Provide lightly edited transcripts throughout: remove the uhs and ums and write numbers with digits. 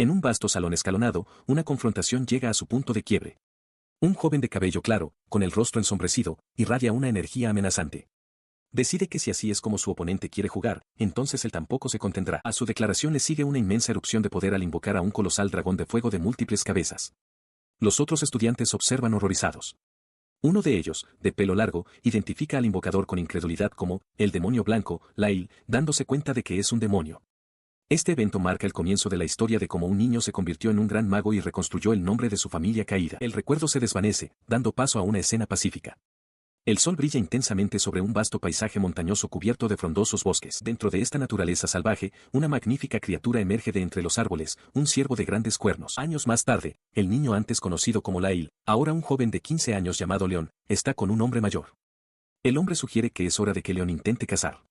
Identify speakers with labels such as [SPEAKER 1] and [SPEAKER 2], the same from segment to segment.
[SPEAKER 1] En un vasto salón escalonado, una confrontación llega a su punto de quiebre. Un joven de cabello claro, con el rostro ensombrecido, irradia una energía amenazante. Decide que si así es como su oponente quiere jugar, entonces él tampoco se contendrá. A su declaración le sigue una inmensa erupción de poder al invocar a un colosal dragón de fuego de múltiples cabezas. Los otros estudiantes observan horrorizados. Uno de ellos, de pelo largo, identifica al invocador con incredulidad como el demonio blanco, Lail, dándose cuenta de que es un demonio. Este evento marca el comienzo de la historia de cómo un niño se convirtió en un gran mago y reconstruyó el nombre de su familia caída. El recuerdo se desvanece, dando paso a una escena pacífica. El sol brilla intensamente sobre un vasto paisaje montañoso cubierto de frondosos bosques. Dentro de esta naturaleza salvaje, una magnífica criatura emerge de entre los árboles, un ciervo de grandes cuernos. Años más tarde, el niño antes conocido como Lail, ahora un joven de 15 años llamado León, está con un hombre mayor. El hombre sugiere que es hora de que León intente cazar.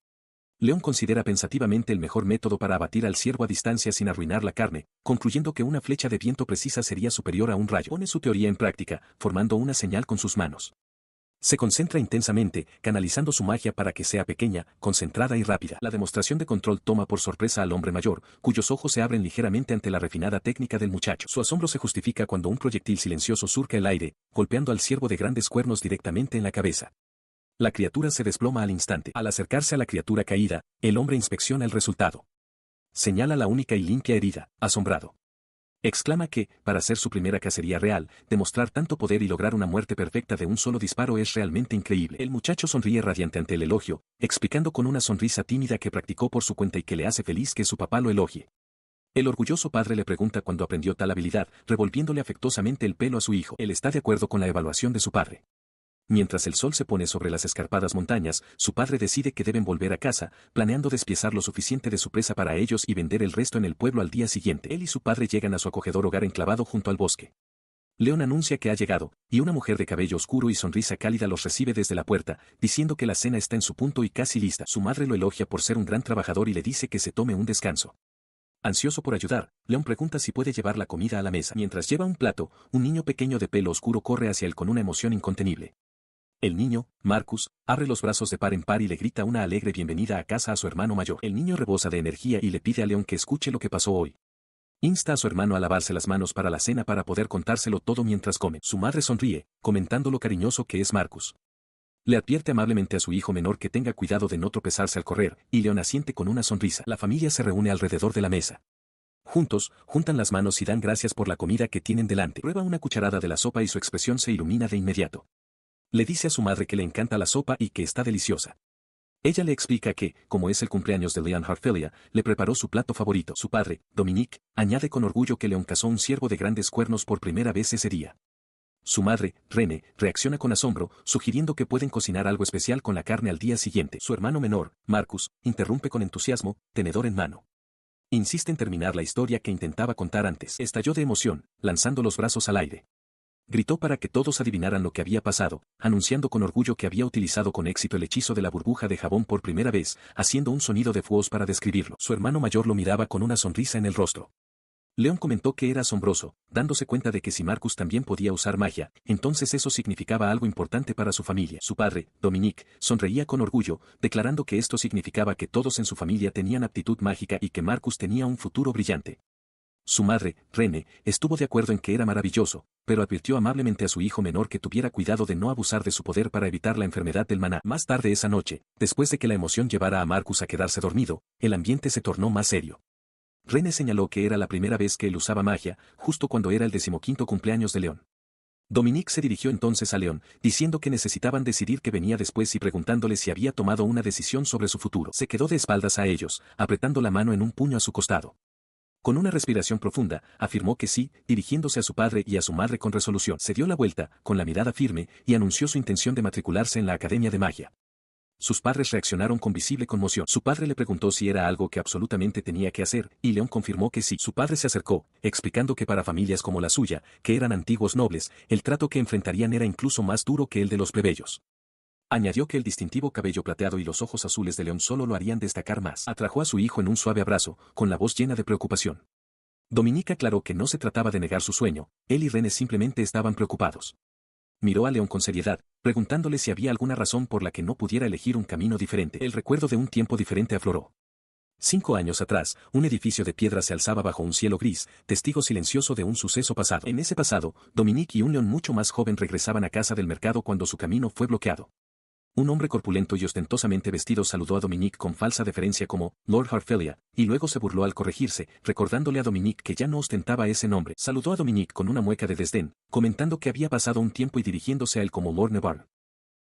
[SPEAKER 1] León considera pensativamente el mejor método para abatir al ciervo a distancia sin arruinar la carne, concluyendo que una flecha de viento precisa sería superior a un rayo. Pone su teoría en práctica, formando una señal con sus manos. Se concentra intensamente, canalizando su magia para que sea pequeña, concentrada y rápida. La demostración de control toma por sorpresa al hombre mayor, cuyos ojos se abren ligeramente ante la refinada técnica del muchacho. Su asombro se justifica cuando un proyectil silencioso surca el aire, golpeando al ciervo de grandes cuernos directamente en la cabeza. La criatura se desploma al instante. Al acercarse a la criatura caída, el hombre inspecciona el resultado. Señala la única y limpia herida, asombrado. Exclama que, para ser su primera cacería real, demostrar tanto poder y lograr una muerte perfecta de un solo disparo es realmente increíble. El muchacho sonríe radiante ante el elogio, explicando con una sonrisa tímida que practicó por su cuenta y que le hace feliz que su papá lo elogie. El orgulloso padre le pregunta cuándo aprendió tal habilidad, revolviéndole afectuosamente el pelo a su hijo. Él está de acuerdo con la evaluación de su padre. Mientras el sol se pone sobre las escarpadas montañas, su padre decide que deben volver a casa, planeando despiezar lo suficiente de su presa para ellos y vender el resto en el pueblo al día siguiente. Él y su padre llegan a su acogedor hogar enclavado junto al bosque. León anuncia que ha llegado, y una mujer de cabello oscuro y sonrisa cálida los recibe desde la puerta, diciendo que la cena está en su punto y casi lista. Su madre lo elogia por ser un gran trabajador y le dice que se tome un descanso. Ansioso por ayudar, León pregunta si puede llevar la comida a la mesa. Mientras lleva un plato, un niño pequeño de pelo oscuro corre hacia él con una emoción incontenible. El niño, Marcus, abre los brazos de par en par y le grita una alegre bienvenida a casa a su hermano mayor. El niño rebosa de energía y le pide a León que escuche lo que pasó hoy. Insta a su hermano a lavarse las manos para la cena para poder contárselo todo mientras come. Su madre sonríe, comentando lo cariñoso que es Marcus. Le advierte amablemente a su hijo menor que tenga cuidado de no tropezarse al correr, y León asiente con una sonrisa. La familia se reúne alrededor de la mesa. Juntos, juntan las manos y dan gracias por la comida que tienen delante. Prueba una cucharada de la sopa y su expresión se ilumina de inmediato. Le dice a su madre que le encanta la sopa y que está deliciosa. Ella le explica que, como es el cumpleaños de Leon Harfelia, le preparó su plato favorito. Su padre, Dominique, añade con orgullo que León cazó un ciervo de grandes cuernos por primera vez ese día. Su madre, René, reacciona con asombro, sugiriendo que pueden cocinar algo especial con la carne al día siguiente. Su hermano menor, Marcus, interrumpe con entusiasmo, tenedor en mano. Insiste en terminar la historia que intentaba contar antes. Estalló de emoción, lanzando los brazos al aire. Gritó para que todos adivinaran lo que había pasado, anunciando con orgullo que había utilizado con éxito el hechizo de la burbuja de jabón por primera vez, haciendo un sonido de fuos para describirlo. Su hermano mayor lo miraba con una sonrisa en el rostro. León comentó que era asombroso, dándose cuenta de que si Marcus también podía usar magia, entonces eso significaba algo importante para su familia. Su padre, Dominique, sonreía con orgullo, declarando que esto significaba que todos en su familia tenían aptitud mágica y que Marcus tenía un futuro brillante. Su madre, René, estuvo de acuerdo en que era maravilloso, pero advirtió amablemente a su hijo menor que tuviera cuidado de no abusar de su poder para evitar la enfermedad del maná. Más tarde esa noche, después de que la emoción llevara a Marcus a quedarse dormido, el ambiente se tornó más serio. René señaló que era la primera vez que él usaba magia, justo cuando era el 15º cumpleaños de León. Dominique se dirigió entonces a León, diciendo que necesitaban decidir qué venía después y preguntándole si había tomado una decisión sobre su futuro. Se quedó de espaldas a ellos, apretando la mano en un puño a su costado. Con una respiración profunda, afirmó que sí, dirigiéndose a su padre y a su madre con resolución. Se dio la vuelta, con la mirada firme, y anunció su intención de matricularse en la Academia de Magia. Sus padres reaccionaron con visible conmoción. Su padre le preguntó si era algo que absolutamente tenía que hacer, y León confirmó que sí. Su padre se acercó, explicando que para familias como la suya, que eran antiguos nobles, el trato que enfrentarían era incluso más duro que el de los plebeyos. Añadió que el distintivo cabello plateado y los ojos azules de León solo lo harían destacar más. Atrajo a su hijo en un suave abrazo, con la voz llena de preocupación. Dominique aclaró que no se trataba de negar su sueño, él y René simplemente estaban preocupados. Miró a León con seriedad, preguntándole si había alguna razón por la que no pudiera elegir un camino diferente. El recuerdo de un tiempo diferente afloró. 5 años atrás, un edificio de piedra se alzaba bajo un cielo gris, testigo silencioso de un suceso pasado. En ese pasado, Dominique y un león mucho más joven regresaban a casa del mercado cuando su camino fue bloqueado. Un hombre corpulento y ostentosamente vestido saludó a Dominique con falsa deferencia como Lord Harfelia, y luego se burló al corregirse, recordándole a Dominique que ya no ostentaba ese nombre. Saludó a Dominique con una mueca de desdén, comentando que había pasado un tiempo y dirigiéndose a él como Lord Nebar.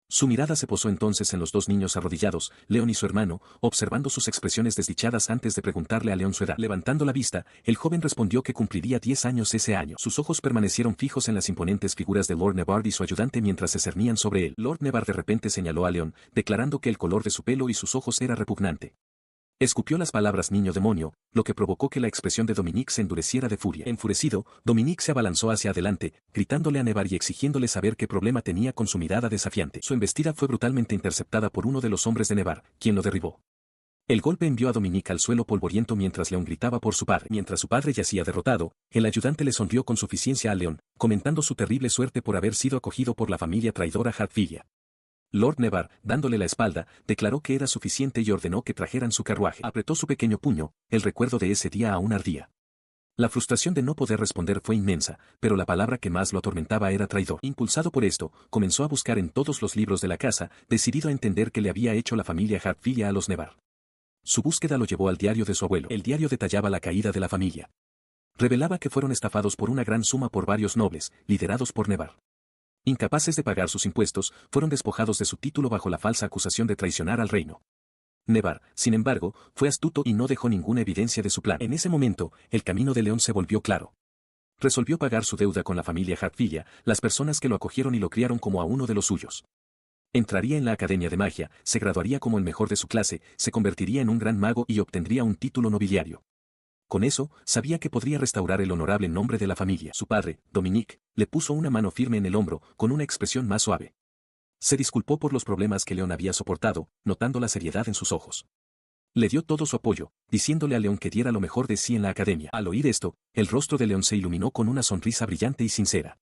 [SPEAKER 1] Su mirada se posó entonces en los dos niños arrodillados, León y su hermano, observando sus expresiones desdichadas antes de preguntarle a León su edad. Levantando la vista, el joven respondió que cumpliría 10 años ese año. Sus ojos permanecieron fijos en las imponentes figuras de Lord Nebar y su ayudante mientras se cernían sobre él. Lord Nebar de repente señaló a León, declarando que el color de su pelo y sus ojos era repugnante. Escupió las palabras niño demonio, lo que provocó que la expresión de Dominique se endureciera de furia. Enfurecido, Dominique se abalanzó hacia adelante, gritándole a Nebar y exigiéndole saber qué problema tenía con su mirada desafiante. Su embestida fue brutalmente interceptada por uno de los hombres de Nebar, quien lo derribó. El golpe envió a Dominique al suelo polvoriento mientras León gritaba por su padre. Mientras su padre yacía derrotado, el ayudante le sonrió con suficiencia a León, comentando su terrible suerte por haber sido acogido por la familia traidora Hartfilia. Lord Nebar, dándole la espalda, declaró que era suficiente y ordenó que trajeran su carruaje. Apretó su pequeño puño, el recuerdo de ese día aún ardía. La frustración de no poder responder fue inmensa, pero la palabra que más lo atormentaba era traidor. Impulsado por esto, comenzó a buscar en todos los libros de la casa, decidido a entender qué le había hecho la familia Hartfilia a los Nebar. Su búsqueda lo llevó al diario de su abuelo. El diario detallaba la caída de la familia. Revelaba que fueron estafados por una gran suma por varios nobles, liderados por Nebar. Incapaces de pagar sus impuestos, fueron despojados de su título bajo la falsa acusación de traicionar al reino. Nebar, sin embargo, fue astuto y no dejó ninguna evidencia de su plan. En ese momento, el camino de León se volvió claro. Resolvió pagar su deuda con la familia Hartfilia, las personas que lo acogieron y lo criaron como a uno de los suyos. Entraría en la Academia de Magia, se graduaría como el mejor de su clase, se convertiría en un gran mago y obtendría un título nobiliario. Con eso, sabía que podría restaurar el honorable nombre de la familia. Su padre, Dominique, le puso una mano firme en el hombro, con una expresión más suave. Se disculpó por los problemas que León había soportado, notando la seriedad en sus ojos. Le dio todo su apoyo, diciéndole a León que diera lo mejor de sí en la academia. Al oír esto, el rostro de León se iluminó con una sonrisa brillante y sincera.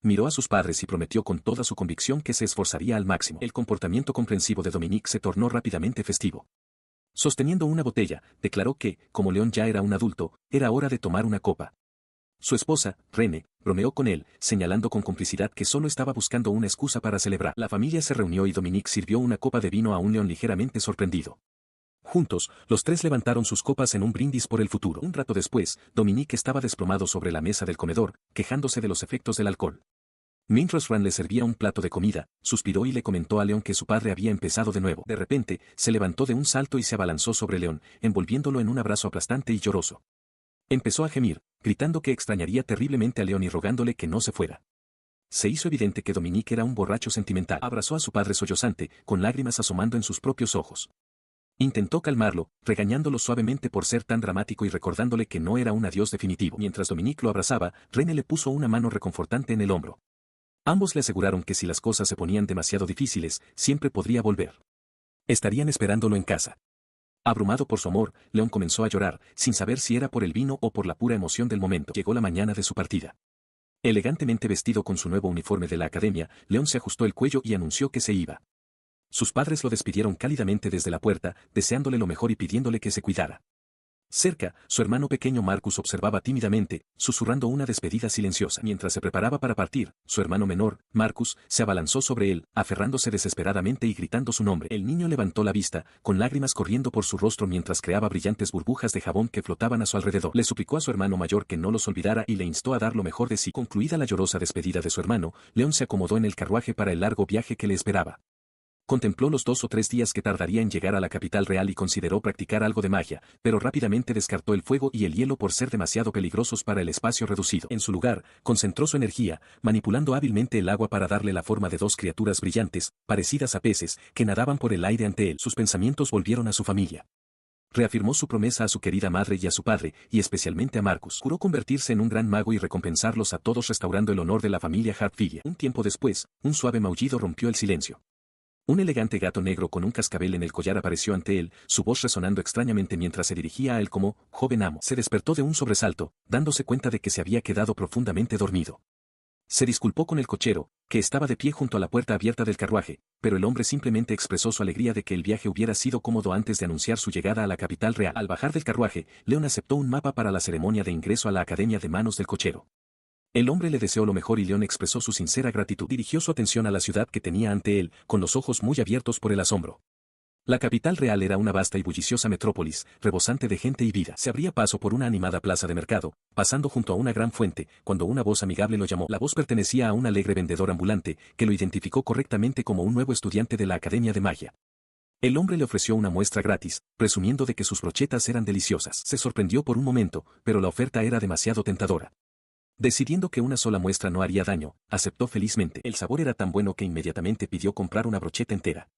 [SPEAKER 1] Miró a sus padres y prometió con toda su convicción que se esforzaría al máximo. El comportamiento comprensivo de Dominique se tornó rápidamente festivo. Sosteniendo una botella, declaró que, como León ya era un adulto, era hora de tomar una copa. Su esposa, René, bromeó con él, señalando con complicidad que solo estaba buscando una excusa para celebrar. La familia se reunió y Dominique sirvió una copa de vino a un León ligeramente sorprendido. Juntos, los tres levantaron sus copas en un brindis por el futuro. Un rato después, Dominique estaba desplomado sobre la mesa del comedor, quejándose de los efectos del alcohol. Mientras Ran le servía un plato de comida, suspiró y le comentó a León que su padre había empezado de nuevo. De repente, se levantó de un salto y se abalanzó sobre León, envolviéndolo en un abrazo aplastante y lloroso. Empezó a gemir, gritando que extrañaría terriblemente a León y rogándole que no se fuera. Se hizo evidente que Dominique era un borracho sentimental. Abrazó a su padre sollozante, con lágrimas asomando en sus propios ojos. Intentó calmarlo, regañándolo suavemente por ser tan dramático y recordándole que no era un adiós definitivo. Mientras Dominique lo abrazaba, René le puso una mano reconfortante en el hombro. Ambos le aseguraron que si las cosas se ponían demasiado difíciles, siempre podría volver. Estarían esperándolo en casa. Abrumado por su amor, León comenzó a llorar, sin saber si era por el vino o por la pura emoción del momento. Llegó la mañana de su partida. Elegantemente vestido con su nuevo uniforme de la academia, León se ajustó el cuello y anunció que se iba. Sus padres lo despidieron cálidamente desde la puerta, deseándole lo mejor y pidiéndole que se cuidara. Cerca, su hermano pequeño Marcus observaba tímidamente, susurrando una despedida silenciosa. Mientras se preparaba para partir, su hermano menor, Marcus, se abalanzó sobre él, aferrándose desesperadamente y gritando su nombre. El niño levantó la vista, con lágrimas corriendo por su rostro mientras creaba brillantes burbujas de jabón que flotaban a su alrededor. Le suplicó a su hermano mayor que no los olvidara y le instó a dar lo mejor de sí. Concluida la llorosa despedida de su hermano, León se acomodó en el carruaje para el largo viaje que le esperaba. Contempló los 2 o 3 días que tardaría en llegar a la capital real y consideró practicar algo de magia, pero rápidamente descartó el fuego y el hielo por ser demasiado peligrosos para el espacio reducido. En su lugar, concentró su energía, manipulando hábilmente el agua para darle la forma de 2 criaturas brillantes, parecidas a peces, que nadaban por el aire ante él. Sus pensamientos volvieron a su familia. Reafirmó su promesa a su querida madre y a su padre, y especialmente a Marcus. Juró convertirse en un gran mago y recompensarlos a todos restaurando el honor de la familia Hartfilia. Un tiempo después, un suave maullido rompió el silencio. Un elegante gato negro con un cascabel en el collar apareció ante él, su voz resonando extrañamente mientras se dirigía a él como, joven amo. Se despertó de un sobresalto, dándose cuenta de que se había quedado profundamente dormido. Se disculpó con el cochero, que estaba de pie junto a la puerta abierta del carruaje, pero el hombre simplemente expresó su alegría de que el viaje hubiera sido cómodo antes de anunciar su llegada a la capital real. Al bajar del carruaje, Leon aceptó un mapa para la ceremonia de ingreso a la academia de manos del cochero. El hombre le deseó lo mejor y Leon expresó su sincera gratitud. Dirigió su atención a la ciudad que tenía ante él, con los ojos muy abiertos por el asombro. La capital real era una vasta y bulliciosa metrópolis, rebosante de gente y vida. Se abría paso por una animada plaza de mercado, pasando junto a una gran fuente, cuando una voz amigable lo llamó. La voz pertenecía a un alegre vendedor ambulante, que lo identificó correctamente como un nuevo estudiante de la Academia de Magia. El hombre le ofreció una muestra gratis, presumiendo de que sus brochetas eran deliciosas. Se sorprendió por un momento, pero la oferta era demasiado tentadora. Decidiendo que una sola muestra no haría daño, aceptó felizmente. El sabor era tan bueno que inmediatamente pidió comprar una brocheta entera.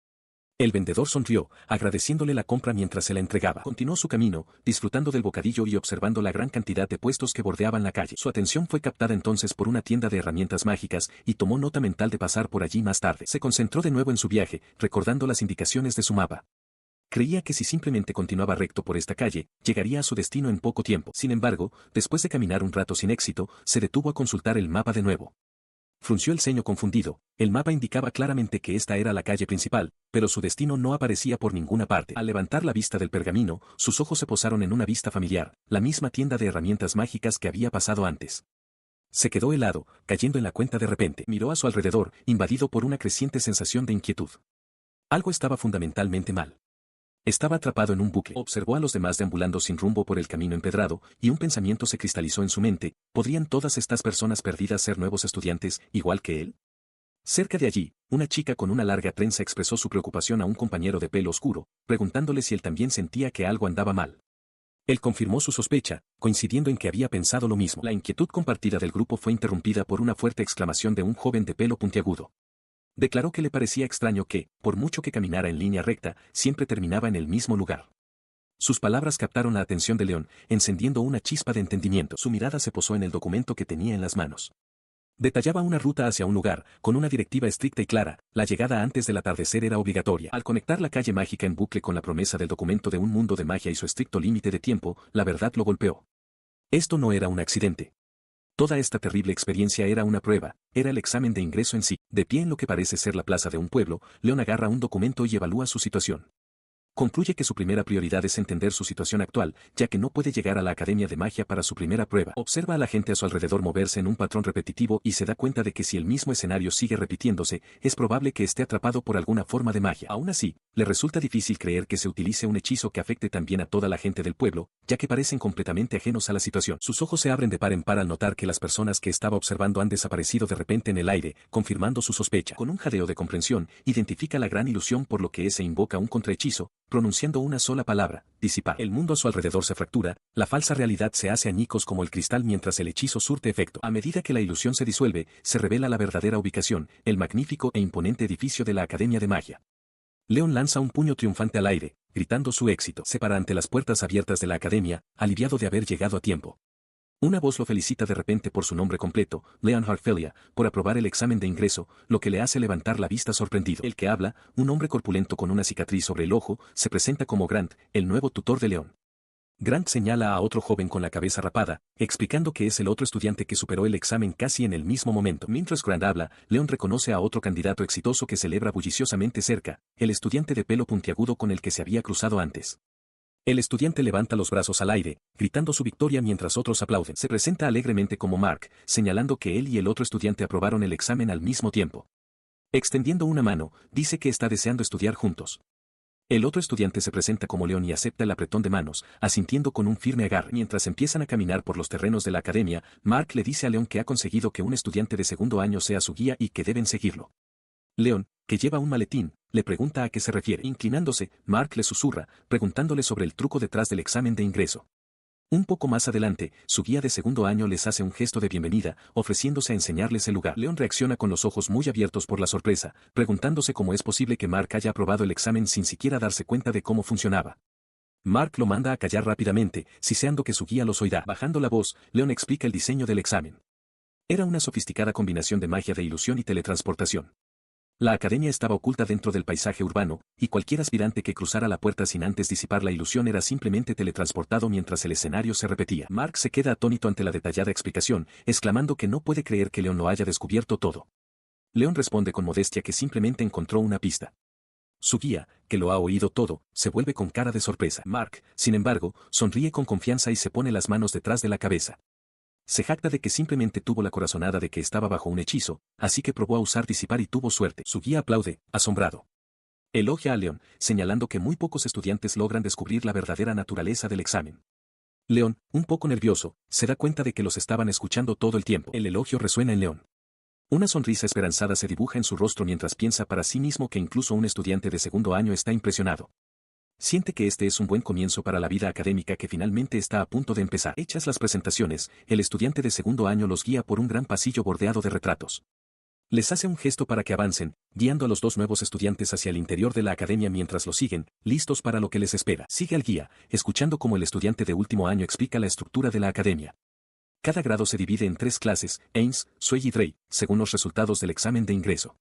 [SPEAKER 1] El vendedor sonrió, agradeciéndole la compra mientras se la entregaba. Continuó su camino, disfrutando del bocadillo y observando la gran cantidad de puestos que bordeaban la calle. Su atención fue captada entonces por una tienda de herramientas mágicas y tomó nota mental de pasar por allí más tarde. Se concentró de nuevo en su viaje, recordando las indicaciones de su mapa. Creía que si simplemente continuaba recto por esta calle, llegaría a su destino en poco tiempo. Sin embargo, después de caminar un rato sin éxito, se detuvo a consultar el mapa de nuevo. Frunció el ceño confundido, el mapa indicaba claramente que esta era la calle principal, pero su destino no aparecía por ninguna parte. Al levantar la vista del pergamino, sus ojos se posaron en una vista familiar, la misma tienda de herramientas mágicas que había pasado antes. Se quedó helado, cayendo en la cuenta de repente. Miró a su alrededor, invadido por una creciente sensación de inquietud. Algo estaba fundamentalmente mal. Estaba atrapado en un bucle. Observó a los demás deambulando sin rumbo por el camino empedrado, y un pensamiento se cristalizó en su mente: ¿podrían todas estas personas perdidas ser nuevos estudiantes, igual que él? Cerca de allí, una chica con una larga trenza expresó su preocupación a un compañero de pelo oscuro, preguntándole si él también sentía que algo andaba mal. Él confirmó su sospecha, coincidiendo en que había pensado lo mismo. La inquietud compartida del grupo fue interrumpida por una fuerte exclamación de un joven de pelo puntiagudo. Declaró que le parecía extraño que, por mucho que caminara en línea recta, siempre terminaba en el mismo lugar. Sus palabras captaron la atención de Leon, encendiendo una chispa de entendimiento. Su mirada se posó en el documento que tenía en las manos. Detallaba una ruta hacia un lugar, con una directiva estricta y clara: la llegada antes del atardecer era obligatoria. Al conectar la calle mágica en bucle con la promesa del documento de un mundo de magia y su estricto límite de tiempo, la verdad lo golpeó. Esto no era un accidente. Toda esta terrible experiencia era una prueba, era el examen de ingreso en sí. De pie en lo que parece ser la plaza de un pueblo, Leon agarra un documento y evalúa su situación. Concluye que su primera prioridad es entender su situación actual, ya que no puede llegar a la Academia de Magia para su primera prueba. Observa a la gente a su alrededor moverse en un patrón repetitivo y se da cuenta de que si el mismo escenario sigue repitiéndose, es probable que esté atrapado por alguna forma de magia. Aún así, le resulta difícil creer que se utilice un hechizo que afecte también a toda la gente del pueblo, ya que parecen completamente ajenos a la situación. Sus ojos se abren de par en par al notar que las personas que estaba observando han desaparecido de repente en el aire, confirmando su sospecha. Con un jadeo de comprensión, identifica la gran ilusión por lo que se invoca un contrahechizo, pronunciando una sola palabra: disipar. El mundo a su alrededor se fractura, la falsa realidad se hace añicos como el cristal mientras el hechizo surte efecto. A medida que la ilusión se disuelve, se revela la verdadera ubicación, el magnífico e imponente edificio de la Academia de Magia. Leon lanza un puño triunfante al aire, gritando su éxito. Se para ante las puertas abiertas de la academia, aliviado de haber llegado a tiempo. Una voz lo felicita de repente por su nombre completo, Leon Harfelia, por aprobar el examen de ingreso, lo que le hace levantar la vista sorprendido. El que habla, un hombre corpulento con una cicatriz sobre el ojo, se presenta como Grant, el nuevo tutor de Leon. Grant señala a otro joven con la cabeza rapada, explicando que es el otro estudiante que superó el examen casi en el mismo momento. Mientras Grant habla, Leon reconoce a otro candidato exitoso que celebra bulliciosamente cerca, el estudiante de pelo puntiagudo con el que se había cruzado antes. El estudiante levanta los brazos al aire, gritando su victoria mientras otros aplauden. Se presenta alegremente como Mark, señalando que él y el otro estudiante aprobaron el examen al mismo tiempo. Extendiendo una mano, dice que está deseando estudiar juntos. El otro estudiante se presenta como Leon y acepta el apretón de manos, asintiendo con un firme agarre. Mientras empiezan a caminar por los terrenos de la academia, Mark le dice a Leon que ha conseguido que un estudiante de segundo año sea su guía y que deben seguirlo. Leon, que lleva un maletín, le pregunta a qué se refiere. Inclinándose, Mark le susurra, preguntándole sobre el truco detrás del examen de ingreso. Un poco más adelante, su guía de segundo año les hace un gesto de bienvenida, ofreciéndose a enseñarles el lugar. Leon reacciona con los ojos muy abiertos por la sorpresa, preguntándose cómo es posible que Mark haya aprobado el examen sin siquiera darse cuenta de cómo funcionaba. Mark lo manda a callar rápidamente, siseando que su guía los oirá. Bajando la voz, Leon explica el diseño del examen. Era una sofisticada combinación de magia de ilusión y teletransportación. La academia estaba oculta dentro del paisaje urbano, y cualquier aspirante que cruzara la puerta sin antes disipar la ilusión era simplemente teletransportado mientras el escenario se repetía. Mark se queda atónito ante la detallada explicación, exclamando que no puede creer que Leon lo haya descubierto todo. Leon responde con modestia que simplemente encontró una pista. Su guía, que lo ha oído todo, se vuelve con cara de sorpresa. Mark, sin embargo, sonríe con confianza y se pone las manos detrás de la cabeza. Se jacta de que simplemente tuvo la corazonada de que estaba bajo un hechizo, así que probó a usar disipar y tuvo suerte. Su guía aplaude, asombrado. Elogia a Leon, señalando que muy pocos estudiantes logran descubrir la verdadera naturaleza del examen. Leon, un poco nervioso, se da cuenta de que los estaban escuchando todo el tiempo. El elogio resuena en Leon. Una sonrisa esperanzada se dibuja en su rostro mientras piensa para sí mismo que incluso un estudiante de segundo año está impresionado. Siente que este es un buen comienzo para la vida académica que finalmente está a punto de empezar. Hechas las presentaciones, el estudiante de segundo año los guía por un gran pasillo bordeado de retratos. Les hace un gesto para que avancen, guiando a los dos nuevos estudiantes hacia el interior de la academia mientras los siguen, listos para lo que les espera. Sigue al guía, escuchando cómo el estudiante de último año explica la estructura de la academia. Cada grado se divide en 3 clases, Ains, Sui y Drey, según los resultados del examen de ingreso.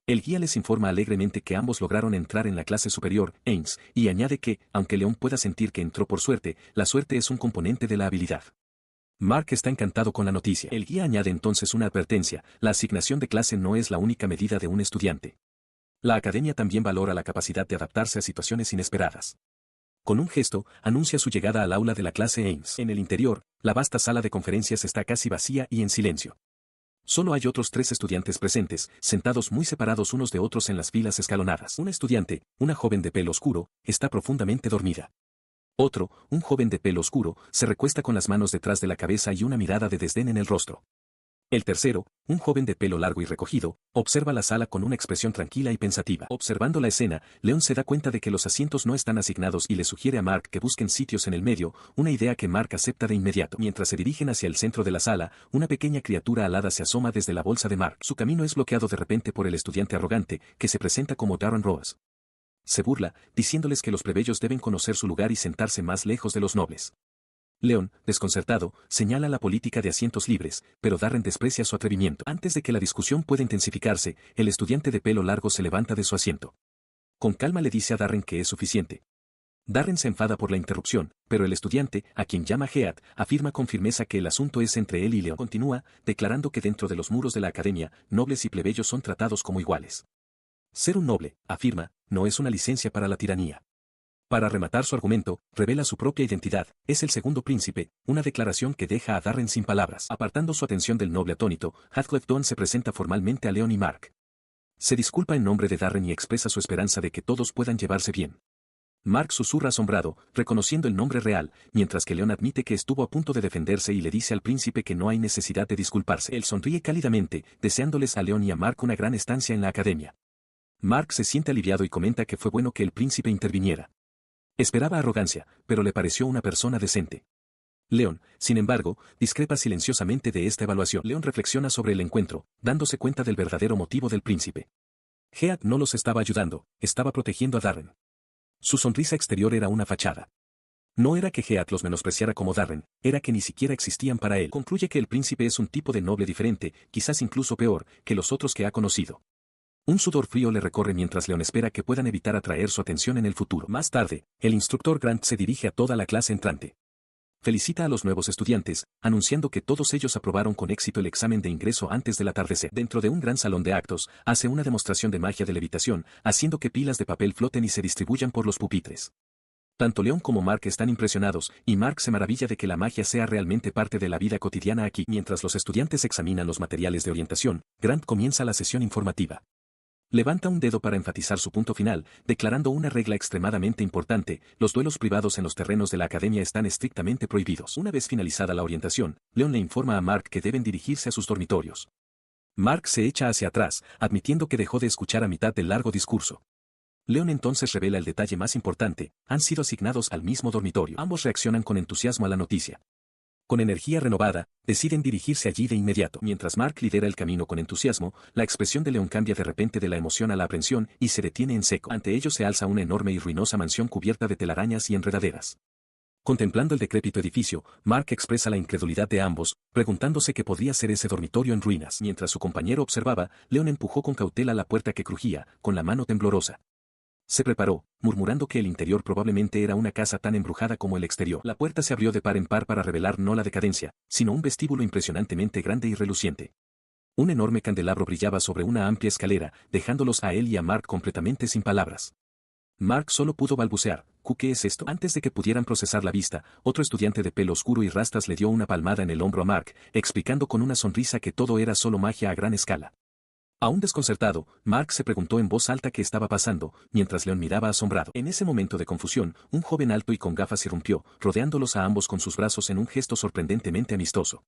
[SPEAKER 1] El guía les informa alegremente que ambos lograron entrar en la clase superior, Ains, y añade que, aunque Leon pueda sentir que entró por suerte, la suerte es un componente de la habilidad. Mark está encantado con la noticia. El guía añade entonces una advertencia: la asignación de clase no es la única medida de un estudiante. La academia también valora la capacidad de adaptarse a situaciones inesperadas. Con un gesto, anuncia su llegada al aula de la clase Ains. En el interior, la vasta sala de conferencias está casi vacía y en silencio. Solo hay otros 3 estudiantes presentes, sentados muy separados unos de otros en las filas escalonadas. Un estudiante, una joven de pelo oscuro, está profundamente dormida. Otro, un joven de pelo oscuro, se recuesta con las manos detrás de la cabeza y una mirada de desdén en el rostro. El tercero, un joven de pelo largo y recogido, observa la sala con una expresión tranquila y pensativa. Observando la escena, Leon se da cuenta de que los asientos no están asignados y le sugiere a Mark que busquen sitios en el medio, una idea que Mark acepta de inmediato. Mientras se dirigen hacia el centro de la sala, una pequeña criatura alada se asoma desde la bolsa de Mark. Su camino es bloqueado de repente por el estudiante arrogante, que se presenta como Darren Rose. Se burla, diciéndoles que los plebeyos deben conocer su lugar y sentarse más lejos de los nobles. Leon, desconcertado, señala la política de asientos libres, pero Darren desprecia su atrevimiento. Antes de que la discusión pueda intensificarse, el estudiante de pelo largo se levanta de su asiento. Con calma le dice a Darren que es suficiente. Darren se enfada por la interrupción, pero el estudiante, a quien llama Heath, afirma con firmeza que el asunto es entre él y Leon. Continúa, declarando que dentro de los muros de la academia, nobles y plebeyos son tratados como iguales. Ser un noble, afirma, no es una licencia para la tiranía. Para rematar su argumento, revela su propia identidad: es el segundo príncipe, una declaración que deja a Darren sin palabras. Apartando su atención del noble atónito, Heathcliff Dawn se presenta formalmente a Leon y Mark. Se disculpa en nombre de Darren y expresa su esperanza de que todos puedan llevarse bien. Mark susurra asombrado, reconociendo el nombre real, mientras que Leon admite que estuvo a punto de defenderse y le dice al príncipe que no hay necesidad de disculparse. Él sonríe cálidamente, deseándoles a Leon y a Mark una gran estancia en la academia. Mark se siente aliviado y comenta que fue bueno que el príncipe interviniera. Esperaba arrogancia, pero le pareció una persona decente. Leon, sin embargo, discrepa silenciosamente de esta evaluación. Leon reflexiona sobre el encuentro, dándose cuenta del verdadero motivo del príncipe. Heath no los estaba ayudando, estaba protegiendo a Darren. Su sonrisa exterior era una fachada. No era que Heath los menospreciara como Darren, era que ni siquiera existían para él. Concluye que el príncipe es un tipo de noble diferente, quizás incluso peor, que los otros que ha conocido. Un sudor frío le recorre mientras Leon espera que puedan evitar atraer su atención en el futuro. Más tarde, el instructor Grant se dirige a toda la clase entrante. Felicita a los nuevos estudiantes, anunciando que todos ellos aprobaron con éxito el examen de ingreso antes del atardecer. Dentro de un gran salón de actos, hace una demostración de magia de levitación, haciendo que pilas de papel floten y se distribuyan por los pupitres. Tanto Leon como Mark están impresionados, y Mark se maravilla de que la magia sea realmente parte de la vida cotidiana aquí. Mientras los estudiantes examinan los materiales de orientación, Grant comienza la sesión informativa. Levanta un dedo para enfatizar su punto final, declarando una regla extremadamente importante: los duelos privados en los terrenos de la academia están estrictamente prohibidos. Una vez finalizada la orientación, Leon le informa a Mark que deben dirigirse a sus dormitorios. Mark se echa hacia atrás, admitiendo que dejó de escuchar a mitad del largo discurso. Leon entonces revela el detalle más importante: han sido asignados al mismo dormitorio. Ambos reaccionan con entusiasmo a la noticia. Con energía renovada, deciden dirigirse allí de inmediato. Mientras Mark lidera el camino con entusiasmo, la expresión de Leon cambia de repente de la emoción a la aprensión y se detiene en seco. Ante ellos se alza una enorme y ruinosa mansión cubierta de telarañas y enredaderas. Contemplando el decrépito edificio, Mark expresa la incredulidad de ambos, preguntándose qué podría ser ese dormitorio en ruinas. Mientras su compañero observaba, Leon empujó con cautela la puerta que crujía, con la mano temblorosa. Se preparó, murmurando que el interior probablemente era una casa tan embrujada como el exterior. La puerta se abrió de par en par para revelar no la decadencia, sino un vestíbulo impresionantemente grande y reluciente. Un enorme candelabro brillaba sobre una amplia escalera, dejándolos a él y a Mark completamente sin palabras. Mark solo pudo balbucear, ¿qué es esto? Antes de que pudieran procesar la vista, otro estudiante de pelo oscuro y rastas le dio una palmada en el hombro a Mark, explicando con una sonrisa que todo era solo magia a gran escala. Aún desconcertado, Mark se preguntó en voz alta qué estaba pasando, mientras Leon miraba asombrado. En ese momento de confusión, un joven alto y con gafas irrumpió, rodeándolos a ambos con sus brazos en un gesto sorprendentemente amistoso.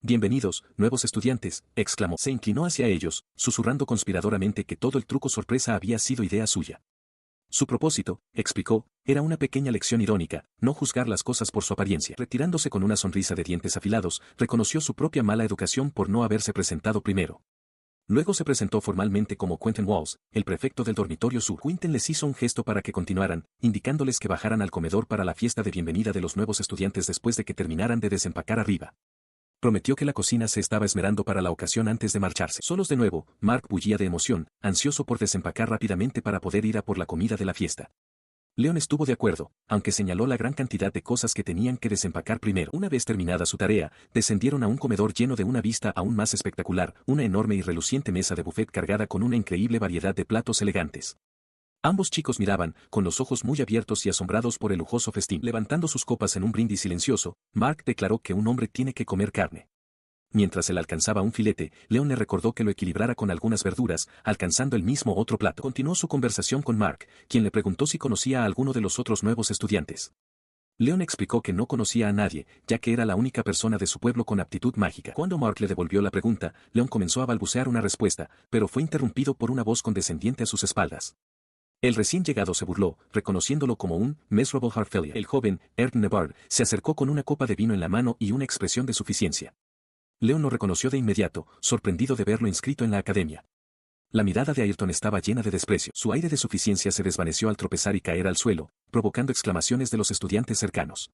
[SPEAKER 1] «Bienvenidos, nuevos estudiantes», exclamó. Se inclinó hacia ellos, susurrando conspiradoramente que todo el truco sorpresa había sido idea suya. Su propósito, explicó, era una pequeña lección irónica, no juzgar las cosas por su apariencia. Retirándose con una sonrisa de dientes afilados, reconoció su propia mala educación por no haberse presentado primero. Luego se presentó formalmente como Quentin Walls, el prefecto del dormitorio sur. Quentin les hizo un gesto para que continuaran, indicándoles que bajaran al comedor para la fiesta de bienvenida de los nuevos estudiantes después de que terminaran de desempacar arriba. Prometió que la cocina se estaba esmerando para la ocasión antes de marcharse. Solos de nuevo, Mark bullía de emoción, ansioso por desempacar rápidamente para poder ir a por la comida de la fiesta. Leon estuvo de acuerdo, aunque señaló la gran cantidad de cosas que tenían que desempacar primero. Una vez terminada su tarea, descendieron a un comedor lleno de una vista aún más espectacular, una enorme y reluciente mesa de buffet cargada con una increíble variedad de platos elegantes. Ambos chicos miraban, con los ojos muy abiertos y asombrados por el lujoso festín. Levantando sus copas en un brindis silencioso, Mark declaró que un hombre tiene que comer carne. Mientras él alcanzaba un filete, Leon le recordó que lo equilibrara con algunas verduras, alcanzando el mismo otro plato. Continuó su conversación con Mark, quien le preguntó si conocía a alguno de los otros nuevos estudiantes. Leon explicó que no conocía a nadie, ya que era la única persona de su pueblo con aptitud mágica. Cuando Mark le devolvió la pregunta, Leon comenzó a balbucear una respuesta, pero fue interrumpido por una voz condescendiente a sus espaldas. El recién llegado se burló, reconociéndolo como un miserable heart failure. El joven, Erd Nevard, se acercó con una copa de vino en la mano y una expresión de suficiencia. Leon lo reconoció de inmediato, sorprendido de verlo inscrito en la academia. La mirada de Ayrton estaba llena de desprecio. Su aire de suficiencia se desvaneció al tropezar y caer al suelo, provocando exclamaciones de los estudiantes cercanos.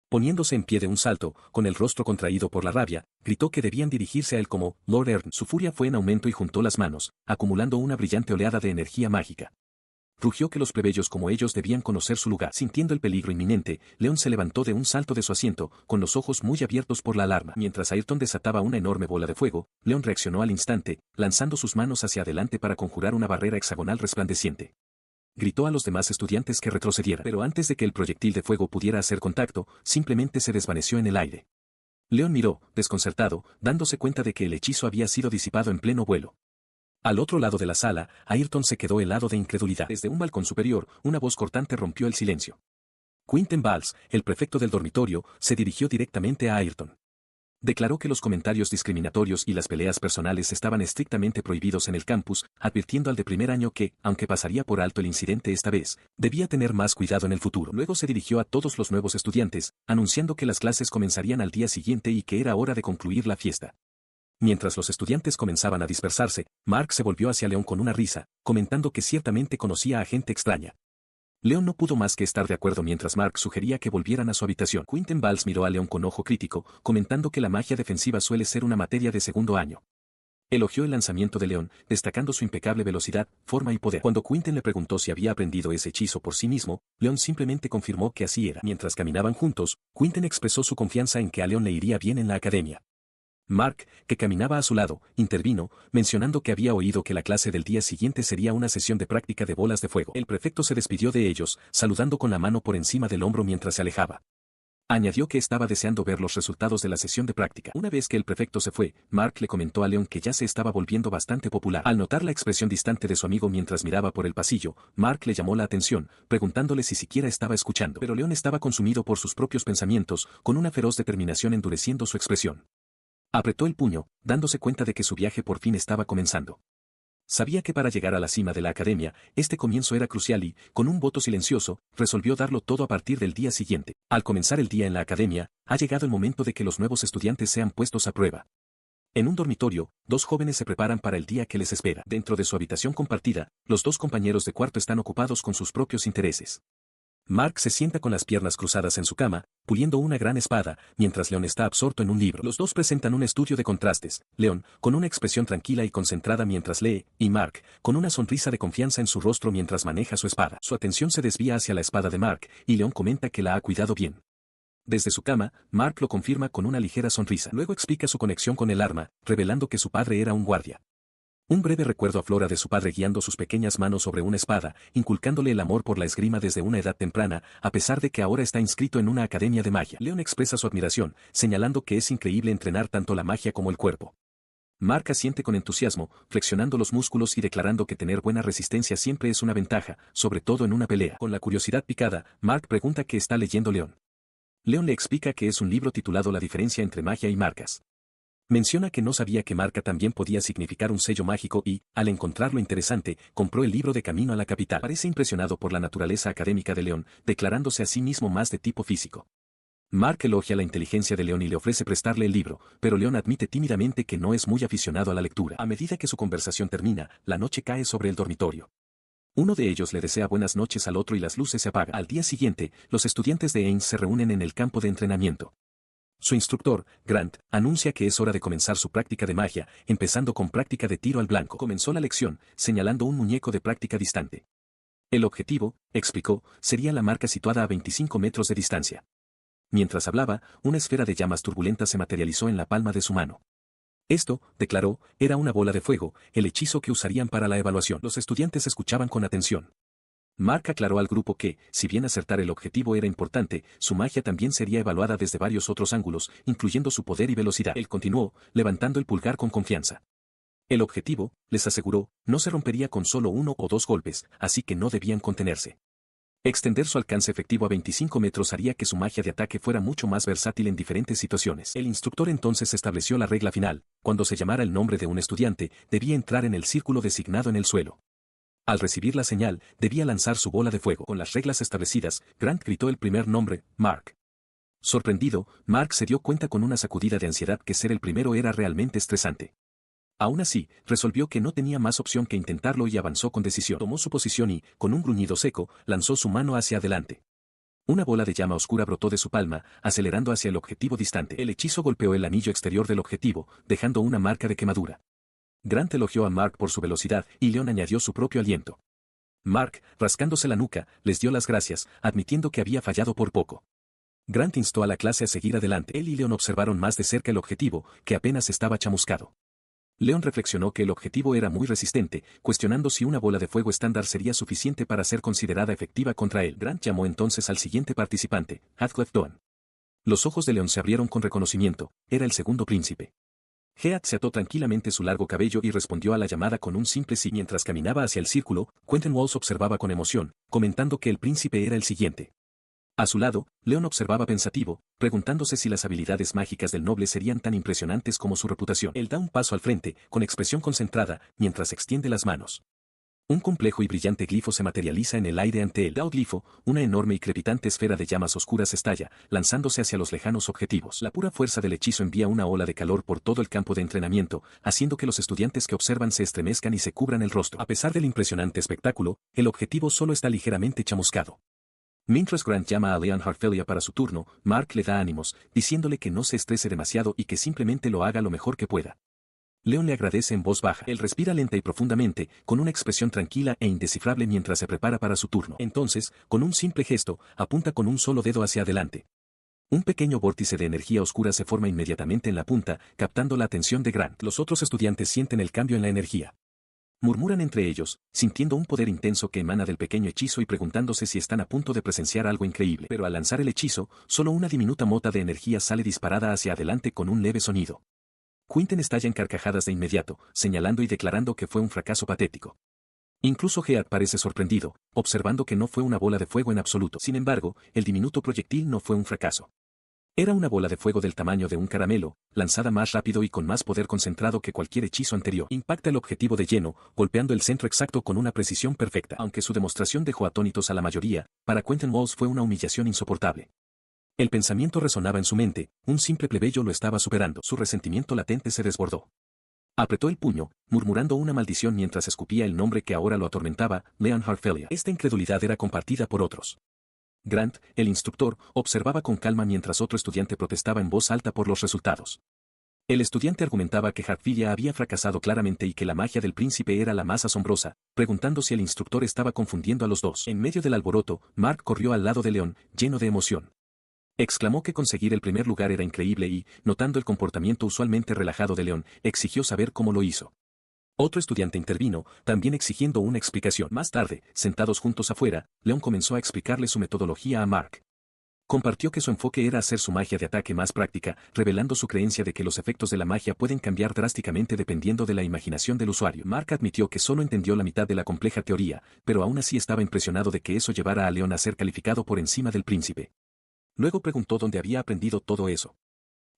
[SPEAKER 1] Poniéndose en pie de un salto, con el rostro contraído por la rabia, gritó que debían dirigirse a él como Lord Erd. Su furia fue en aumento y juntó las manos, acumulando una brillante oleada de energía mágica. Rugió que los plebeyos como ellos debían conocer su lugar. Sintiendo el peligro inminente, Leon se levantó de un salto de su asiento, con los ojos muy abiertos por la alarma. Mientras Ayrton desataba una enorme bola de fuego, Leon reaccionó al instante, lanzando sus manos hacia adelante para conjurar una barrera hexagonal resplandeciente. Gritó a los demás estudiantes que retrocedieran, pero antes de que el proyectil de fuego pudiera hacer contacto, simplemente se desvaneció en el aire. Leon miró, desconcertado, dándose cuenta de que el hechizo había sido disipado en pleno vuelo. Al otro lado de la sala, Ayrton se quedó helado de incredulidad. Desde un balcón superior, una voz cortante rompió el silencio. Quentin Valls, el prefecto del dormitorio, se dirigió directamente a Ayrton. Declaró que los comentarios discriminatorios y las peleas personales estaban estrictamente prohibidos en el campus, advirtiendo al de primer año que, aunque pasaría por alto el incidente esta vez, debía tener más cuidado en el futuro. Luego se dirigió a todos los nuevos estudiantes, anunciando que las clases comenzarían al día siguiente y que era hora de concluir la fiesta. Mientras los estudiantes comenzaban a dispersarse, Mark se volvió hacia Leon con una risa, comentando que ciertamente conocía a gente extraña. Leon no pudo más que estar de acuerdo mientras Mark sugería que volvieran a su habitación. Quentin Valls miró a Leon con ojo crítico, comentando que la magia defensiva suele ser una materia de segundo año. Elogió el lanzamiento de Leon, destacando su impecable velocidad, forma y poder. Cuando Quentin le preguntó si había aprendido ese hechizo por sí mismo, Leon simplemente confirmó que así era. Mientras caminaban juntos, Quentin expresó su confianza en que a Leon le iría bien en la academia. Mark, que caminaba a su lado, intervino, mencionando que había oído que la clase del día siguiente sería una sesión de práctica de bolas de fuego. El prefecto se despidió de ellos, saludando con la mano por encima del hombro mientras se alejaba. Añadió que estaba deseando ver los resultados de la sesión de práctica. Una vez que el prefecto se fue, Mark le comentó a Leon que ya se estaba volviendo bastante popular. Al notar la expresión distante de su amigo mientras miraba por el pasillo, Mark le llamó la atención, preguntándole si siquiera estaba escuchando. Pero Leon estaba consumido por sus propios pensamientos, con una feroz determinación endureciendo su expresión. Apretó el puño, dándose cuenta de que su viaje por fin estaba comenzando. Sabía que para llegar a la cima de la academia, este comienzo era crucial y, con un voto silencioso, resolvió darlo todo a partir del día siguiente. Al comenzar el día en la academia, ha llegado el momento de que los nuevos estudiantes sean puestos a prueba. En un dormitorio, dos jóvenes se preparan para el día que les espera. Dentro de su habitación compartida, los dos compañeros de cuarto están ocupados con sus propios intereses. Mark se sienta con las piernas cruzadas en su cama, puliendo una gran espada, mientras Leon está absorto en un libro. Los dos presentan un estudio de contrastes, Leon, con una expresión tranquila y concentrada mientras lee, y Mark, con una sonrisa de confianza en su rostro mientras maneja su espada. Su atención se desvía hacia la espada de Mark, y Leon comenta que la ha cuidado bien. Desde su cama, Mark lo confirma con una ligera sonrisa. Luego explica su conexión con el arma, revelando que su padre era un guardia. Un breve recuerdo aflora de su padre guiando sus pequeñas manos sobre una espada, inculcándole el amor por la esgrima desde una edad temprana, a pesar de que ahora está inscrito en una academia de magia. Leon expresa su admiración, señalando que es increíble entrenar tanto la magia como el cuerpo. Mark asiente con entusiasmo, flexionando los músculos y declarando que tener buena resistencia siempre es una ventaja, sobre todo en una pelea. Con la curiosidad picada, Mark pregunta qué está leyendo Leon. Leon le explica que es un libro titulado La diferencia entre magia y marcas. Menciona que no sabía que marca también podía significar un sello mágico y, al encontrarlo interesante, compró el libro de camino a la capital. Parece impresionado por la naturaleza académica de Leon, declarándose a sí mismo más de tipo físico. Mark elogia la inteligencia de Leon y le ofrece prestarle el libro, pero Leon admite tímidamente que no es muy aficionado a la lectura. A medida que su conversación termina, la noche cae sobre el dormitorio. Uno de ellos le desea buenas noches al otro y las luces se apagan. Al día siguiente, los estudiantes de Ains se reúnen en el campo de entrenamiento. Su instructor, Grant, anuncia que es hora de comenzar su práctica de magia, empezando con práctica de tiro al blanco. Comenzó la lección, señalando un muñeco de práctica distante. El objetivo, explicó, sería la marca situada a 25 metros de distancia. Mientras hablaba, una esfera de llamas turbulentas se materializó en la palma de su mano. Esto, declaró, era una bola de fuego, el hechizo que usarían para la evaluación. Los estudiantes escuchaban con atención. Mark aclaró al grupo que, si bien acertar el objetivo era importante, su magia también sería evaluada desde varios otros ángulos, incluyendo su poder y velocidad. Él continuó, levantando el pulgar con confianza. El objetivo, les aseguró, no se rompería con solo 1 o 2 golpes, así que no debían contenerse. Extender su alcance efectivo a 25 metros haría que su magia de ataque fuera mucho más versátil en diferentes situaciones. El instructor entonces estableció la regla final: cuando se llamara el nombre de un estudiante, debía entrar en el círculo designado en el suelo. Al recibir la señal, debía lanzar su bola de fuego. Con las reglas establecidas, Grant gritó el primer nombre, Mark. Sorprendido, Mark se dio cuenta con una sacudida de ansiedad que ser el primero era realmente estresante. Aún así, resolvió que no tenía más opción que intentarlo y avanzó con decisión. Tomó su posición y, con un gruñido seco, lanzó su mano hacia adelante. Una bola de llama oscura brotó de su palma, acelerando hacia el objetivo distante. El hechizo golpeó el anillo exterior del objetivo, dejando una marca de quemadura. Grant elogió a Mark por su velocidad, y Leon añadió su propio aliento. Mark, rascándose la nuca, les dio las gracias, admitiendo que había fallado por poco. Grant instó a la clase a seguir adelante. Él y Leon observaron más de cerca el objetivo, que apenas estaba chamuscado. Leon reflexionó que el objetivo era muy resistente, cuestionando si una bola de fuego estándar sería suficiente para ser considerada efectiva contra él. Grant llamó entonces al siguiente participante, Heathcliff Doan. Los ojos de Leon se abrieron con reconocimiento, era el segundo príncipe. Heath se ató tranquilamente su largo cabello y respondió a la llamada con un simple sí. Mientras caminaba hacia el círculo, Quentin Walls observaba con emoción, comentando que el príncipe era el siguiente. A su lado, Leon observaba pensativo, preguntándose si las habilidades mágicas del noble serían tan impresionantes como su reputación. Él da un paso al frente, con expresión concentrada, mientras extiende las manos. Un complejo y brillante glifo se materializa en el aire ante él. El glifo, una enorme y crepitante esfera de llamas oscuras estalla, lanzándose hacia los lejanos objetivos. La pura fuerza del hechizo envía una ola de calor por todo el campo de entrenamiento, haciendo que los estudiantes que observan se estremezcan y se cubran el rostro. A pesar del impresionante espectáculo, el objetivo solo está ligeramente chamuscado. Mientras Grant llama a Leon Harfelia para su turno, Mark le da ánimos, diciéndole que no se estrese demasiado y que simplemente lo haga lo mejor que pueda. Leon le agradece en voz baja. Él respira lenta y profundamente, con una expresión tranquila e indescifrable mientras se prepara para su turno. Entonces, con un simple gesto, apunta con un solo dedo hacia adelante. Un pequeño vórtice de energía oscura se forma inmediatamente en la punta, captando la atención de Grant. Los otros estudiantes sienten el cambio en la energía. Murmuran entre ellos, sintiendo un poder intenso que emana del pequeño hechizo y preguntándose si están a punto de presenciar algo increíble. Pero al lanzar el hechizo, solo una diminuta mota de energía sale disparada hacia adelante con un leve sonido. Quentin estalla en carcajadas de inmediato, señalando y declarando que fue un fracaso patético. Incluso Heath parece sorprendido, observando que no fue una bola de fuego en absoluto. Sin embargo, el diminuto proyectil no fue un fracaso. Era una bola de fuego del tamaño de un caramelo, lanzada más rápido y con más poder concentrado que cualquier hechizo anterior. Impacta el objetivo de lleno, golpeando el centro exacto con una precisión perfecta. Aunque su demostración dejó atónitos a la mayoría, para Quentin Walls fue una humillación insoportable. El pensamiento resonaba en su mente, un simple plebeyo lo estaba superando. Su resentimiento latente se desbordó. Apretó el puño, murmurando una maldición mientras escupía el nombre que ahora lo atormentaba, Leon Harfelia. Esta incredulidad era compartida por otros. Grant, el instructor, observaba con calma mientras otro estudiante protestaba en voz alta por los resultados. El estudiante argumentaba que Hatfilia había fracasado claramente y que la magia del príncipe era la más asombrosa, preguntando si el instructor estaba confundiendo a los dos. En medio del alboroto, Mark corrió al lado de Leon, lleno de emoción. Exclamó que conseguir el primer lugar era increíble y, notando el comportamiento usualmente relajado de Leon, exigió saber cómo lo hizo. Otro estudiante intervino, también exigiendo una explicación. Más tarde, sentados juntos afuera, Leon comenzó a explicarle su metodología a Mark. Compartió que su enfoque era hacer su magia de ataque más práctica, revelando su creencia de que los efectos de la magia pueden cambiar drásticamente dependiendo de la imaginación del usuario. Mark admitió que solo entendió la mitad de la compleja teoría, pero aún así estaba impresionado de que eso llevara a Leon a ser calificado por encima del príncipe. Luego preguntó dónde había aprendido todo eso.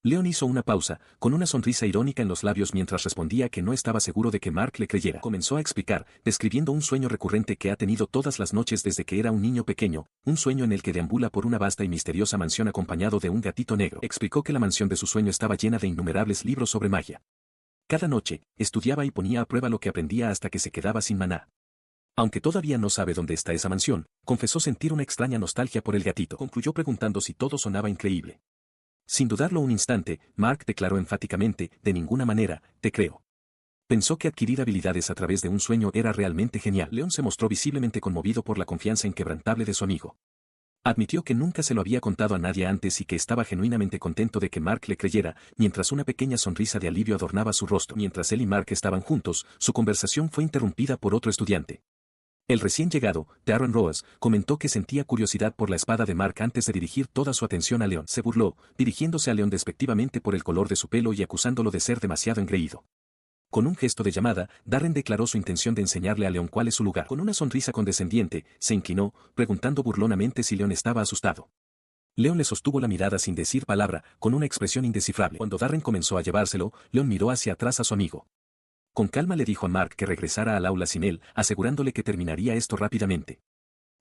[SPEAKER 1] Leon hizo una pausa, con una sonrisa irónica en los labios mientras respondía que no estaba seguro de que Mark le creyera. Comenzó a explicar, describiendo un sueño recurrente que ha tenido todas las noches desde que era un niño pequeño, un sueño en el que deambula por una vasta y misteriosa mansión acompañado de un gatito negro. Explicó que la mansión de su sueño estaba llena de innumerables libros sobre magia. Cada noche, estudiaba y ponía a prueba lo que aprendía hasta que se quedaba sin maná. Aunque todavía no sabe dónde está esa mansión, confesó sentir una extraña nostalgia por el gatito. Concluyó preguntando si todo sonaba increíble. Sin dudarlo un instante, Mark declaró enfáticamente, de ninguna manera, te creo. Pensó que adquirir habilidades a través de un sueño era realmente genial. Leon se mostró visiblemente conmovido por la confianza inquebrantable de su amigo. Admitió que nunca se lo había contado a nadie antes y que estaba genuinamente contento de que Mark le creyera, mientras una pequeña sonrisa de alivio adornaba su rostro. Mientras él y Mark estaban juntos, su conversación fue interrumpida por otro estudiante. El recién llegado, Darren Rose, comentó que sentía curiosidad por la espada de Mark antes de dirigir toda su atención a Leon. Se burló, dirigiéndose a Leon despectivamente por el color de su pelo y acusándolo de ser demasiado engreído. Con un gesto de llamada, Darren declaró su intención de enseñarle a Leon cuál es su lugar. Con una sonrisa condescendiente, se inclinó, preguntando burlonamente si Leon estaba asustado. Leon le sostuvo la mirada sin decir palabra, con una expresión indescifrable. Cuando Darren comenzó a llevárselo, Leon miró hacia atrás a su amigo. Con calma le dijo a Mark que regresara al aula sin él, asegurándole que terminaría esto rápidamente.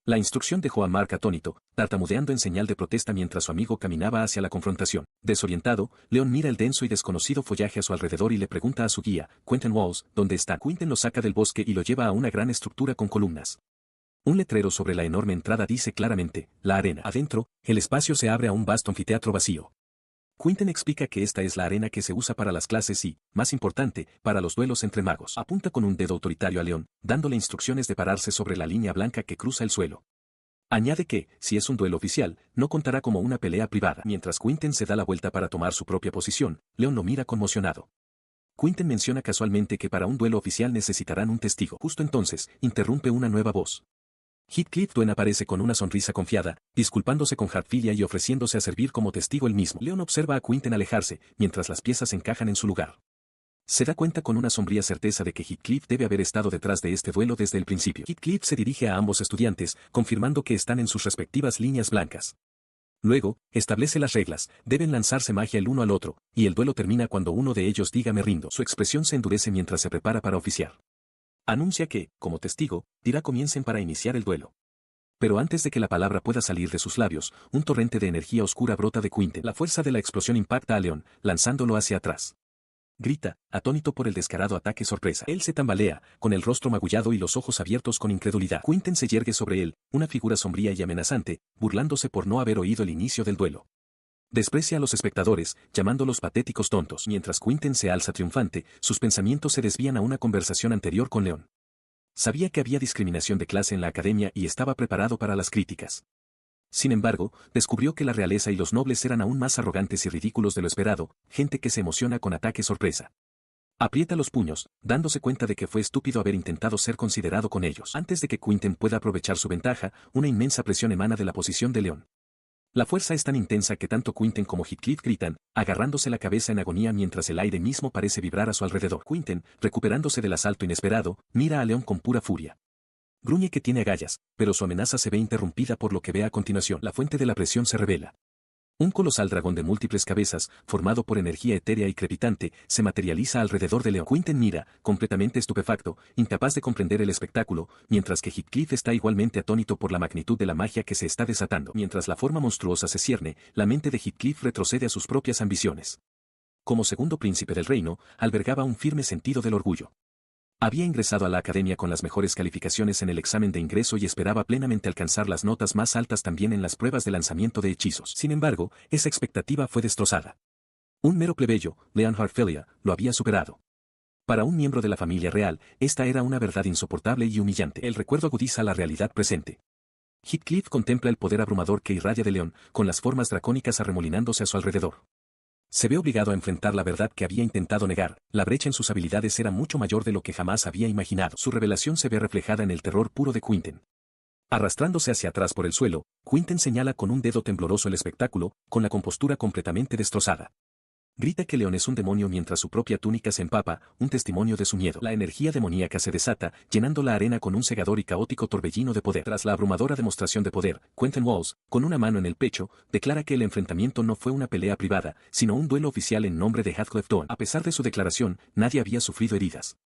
[SPEAKER 1] La instrucción dejó a Mark atónito, tartamudeando en señal de protesta mientras su amigo caminaba hacia la confrontación. Desorientado, Leon mira el denso y desconocido follaje a su alrededor y le pregunta a su guía, Quentin Walls, ¿dónde está? Quentin lo saca del bosque y lo lleva a una gran estructura con columnas. Un letrero sobre la enorme entrada dice claramente, la arena. Adentro, el espacio se abre a un vasto anfiteatro vacío. Quentin explica que esta es la arena que se usa para las clases y, más importante, para los duelos entre magos. Apunta con un dedo autoritario a Leon, dándole instrucciones de pararse sobre la línea blanca que cruza el suelo. Añade que, si es un duelo oficial, no contará como una pelea privada. Mientras Quentin se da la vuelta para tomar su propia posición, Leon lo mira conmocionado. Quentin menciona casualmente que para un duelo oficial necesitarán un testigo. Justo entonces, interrumpe una nueva voz. Heathcliff Duen aparece con una sonrisa confiada, disculpándose con Hatfilia y ofreciéndose a servir como testigo él mismo. Leon observa a Quentin alejarse, mientras las piezas encajan en su lugar. Se da cuenta con una sombría certeza de que Heathcliff debe haber estado detrás de este duelo desde el principio. Heathcliff se dirige a ambos estudiantes, confirmando que están en sus respectivas líneas blancas. Luego, establece las reglas, deben lanzarse magia el uno al otro, y el duelo termina cuando uno de ellos diga me rindo. Su expresión se endurece mientras se prepara para oficiar. Anuncia que, como testigo, dirá comiencen para iniciar el duelo. Pero antes de que la palabra pueda salir de sus labios, un torrente de energía oscura brota de Quentin. La fuerza de la explosión impacta a Leon, lanzándolo hacia atrás. Grita, atónito por el descarado ataque sorpresa. Él se tambalea, con el rostro magullado y los ojos abiertos con incredulidad. Quentin se yergue sobre él, una figura sombría y amenazante, burlándose por no haber oído el inicio del duelo. Desprecia a los espectadores, llamándolos patéticos tontos. Mientras Quentin se alza triunfante, sus pensamientos se desvían a una conversación anterior con Leon. Sabía que había discriminación de clase en la academia y estaba preparado para las críticas. Sin embargo, descubrió que la realeza y los nobles eran aún más arrogantes y ridículos de lo esperado, gente que se emociona con ataque sorpresa. Aprieta los puños, dándose cuenta de que fue estúpido haber intentado ser considerado con ellos. Antes de que Quentin pueda aprovechar su ventaja, una inmensa presión emana de la posición de Leon. La fuerza es tan intensa que tanto Quentin como Heathcliff gritan, agarrándose la cabeza en agonía mientras el aire mismo parece vibrar a su alrededor. Quentin, recuperándose del asalto inesperado, mira a Leon con pura furia. Gruñe que tiene agallas, pero su amenaza se ve interrumpida por lo que ve a continuación. La fuente de la presión se revela. Un colosal dragón de múltiples cabezas, formado por energía etérea y crepitante, se materializa alrededor de Leon. Quentin mira, completamente estupefacto, incapaz de comprender el espectáculo, mientras que Heathcliff está igualmente atónito por la magnitud de la magia que se está desatando. Mientras la forma monstruosa se cierne, la mente de Heathcliff retrocede a sus propias ambiciones. Como segundo príncipe del reino, albergaba un firme sentido del orgullo. Había ingresado a la academia con las mejores calificaciones en el examen de ingreso y esperaba plenamente alcanzar las notas más altas también en las pruebas de lanzamiento de hechizos. Sin embargo, esa expectativa fue destrozada. Un mero plebeyo, Leon Hartfelia, lo había superado. Para un miembro de la familia real, esta era una verdad insoportable y humillante. El recuerdo agudiza la realidad presente. Heathcliff contempla el poder abrumador que irradia de Leon, con las formas dracónicas arremolinándose a su alrededor. Se ve obligado a enfrentar la verdad que había intentado negar, la brecha en sus habilidades era mucho mayor de lo que jamás había imaginado. Su revelación se ve reflejada en el terror puro de Quentin. Arrastrándose hacia atrás por el suelo, Quentin señala con un dedo tembloroso el espectáculo, con la compostura completamente destrozada. Grita que Leon es un demonio mientras su propia túnica se empapa, un testimonio de su miedo. La energía demoníaca se desata, llenando la arena con un cegador y caótico torbellino de poder. Tras la abrumadora demostración de poder, Quentin Walls, con una mano en el pecho, declara que el enfrentamiento no fue una pelea privada, sino un duelo oficial en nombre de Heathcliff Dawn. A pesar de su declaración, nadie había sufrido heridas.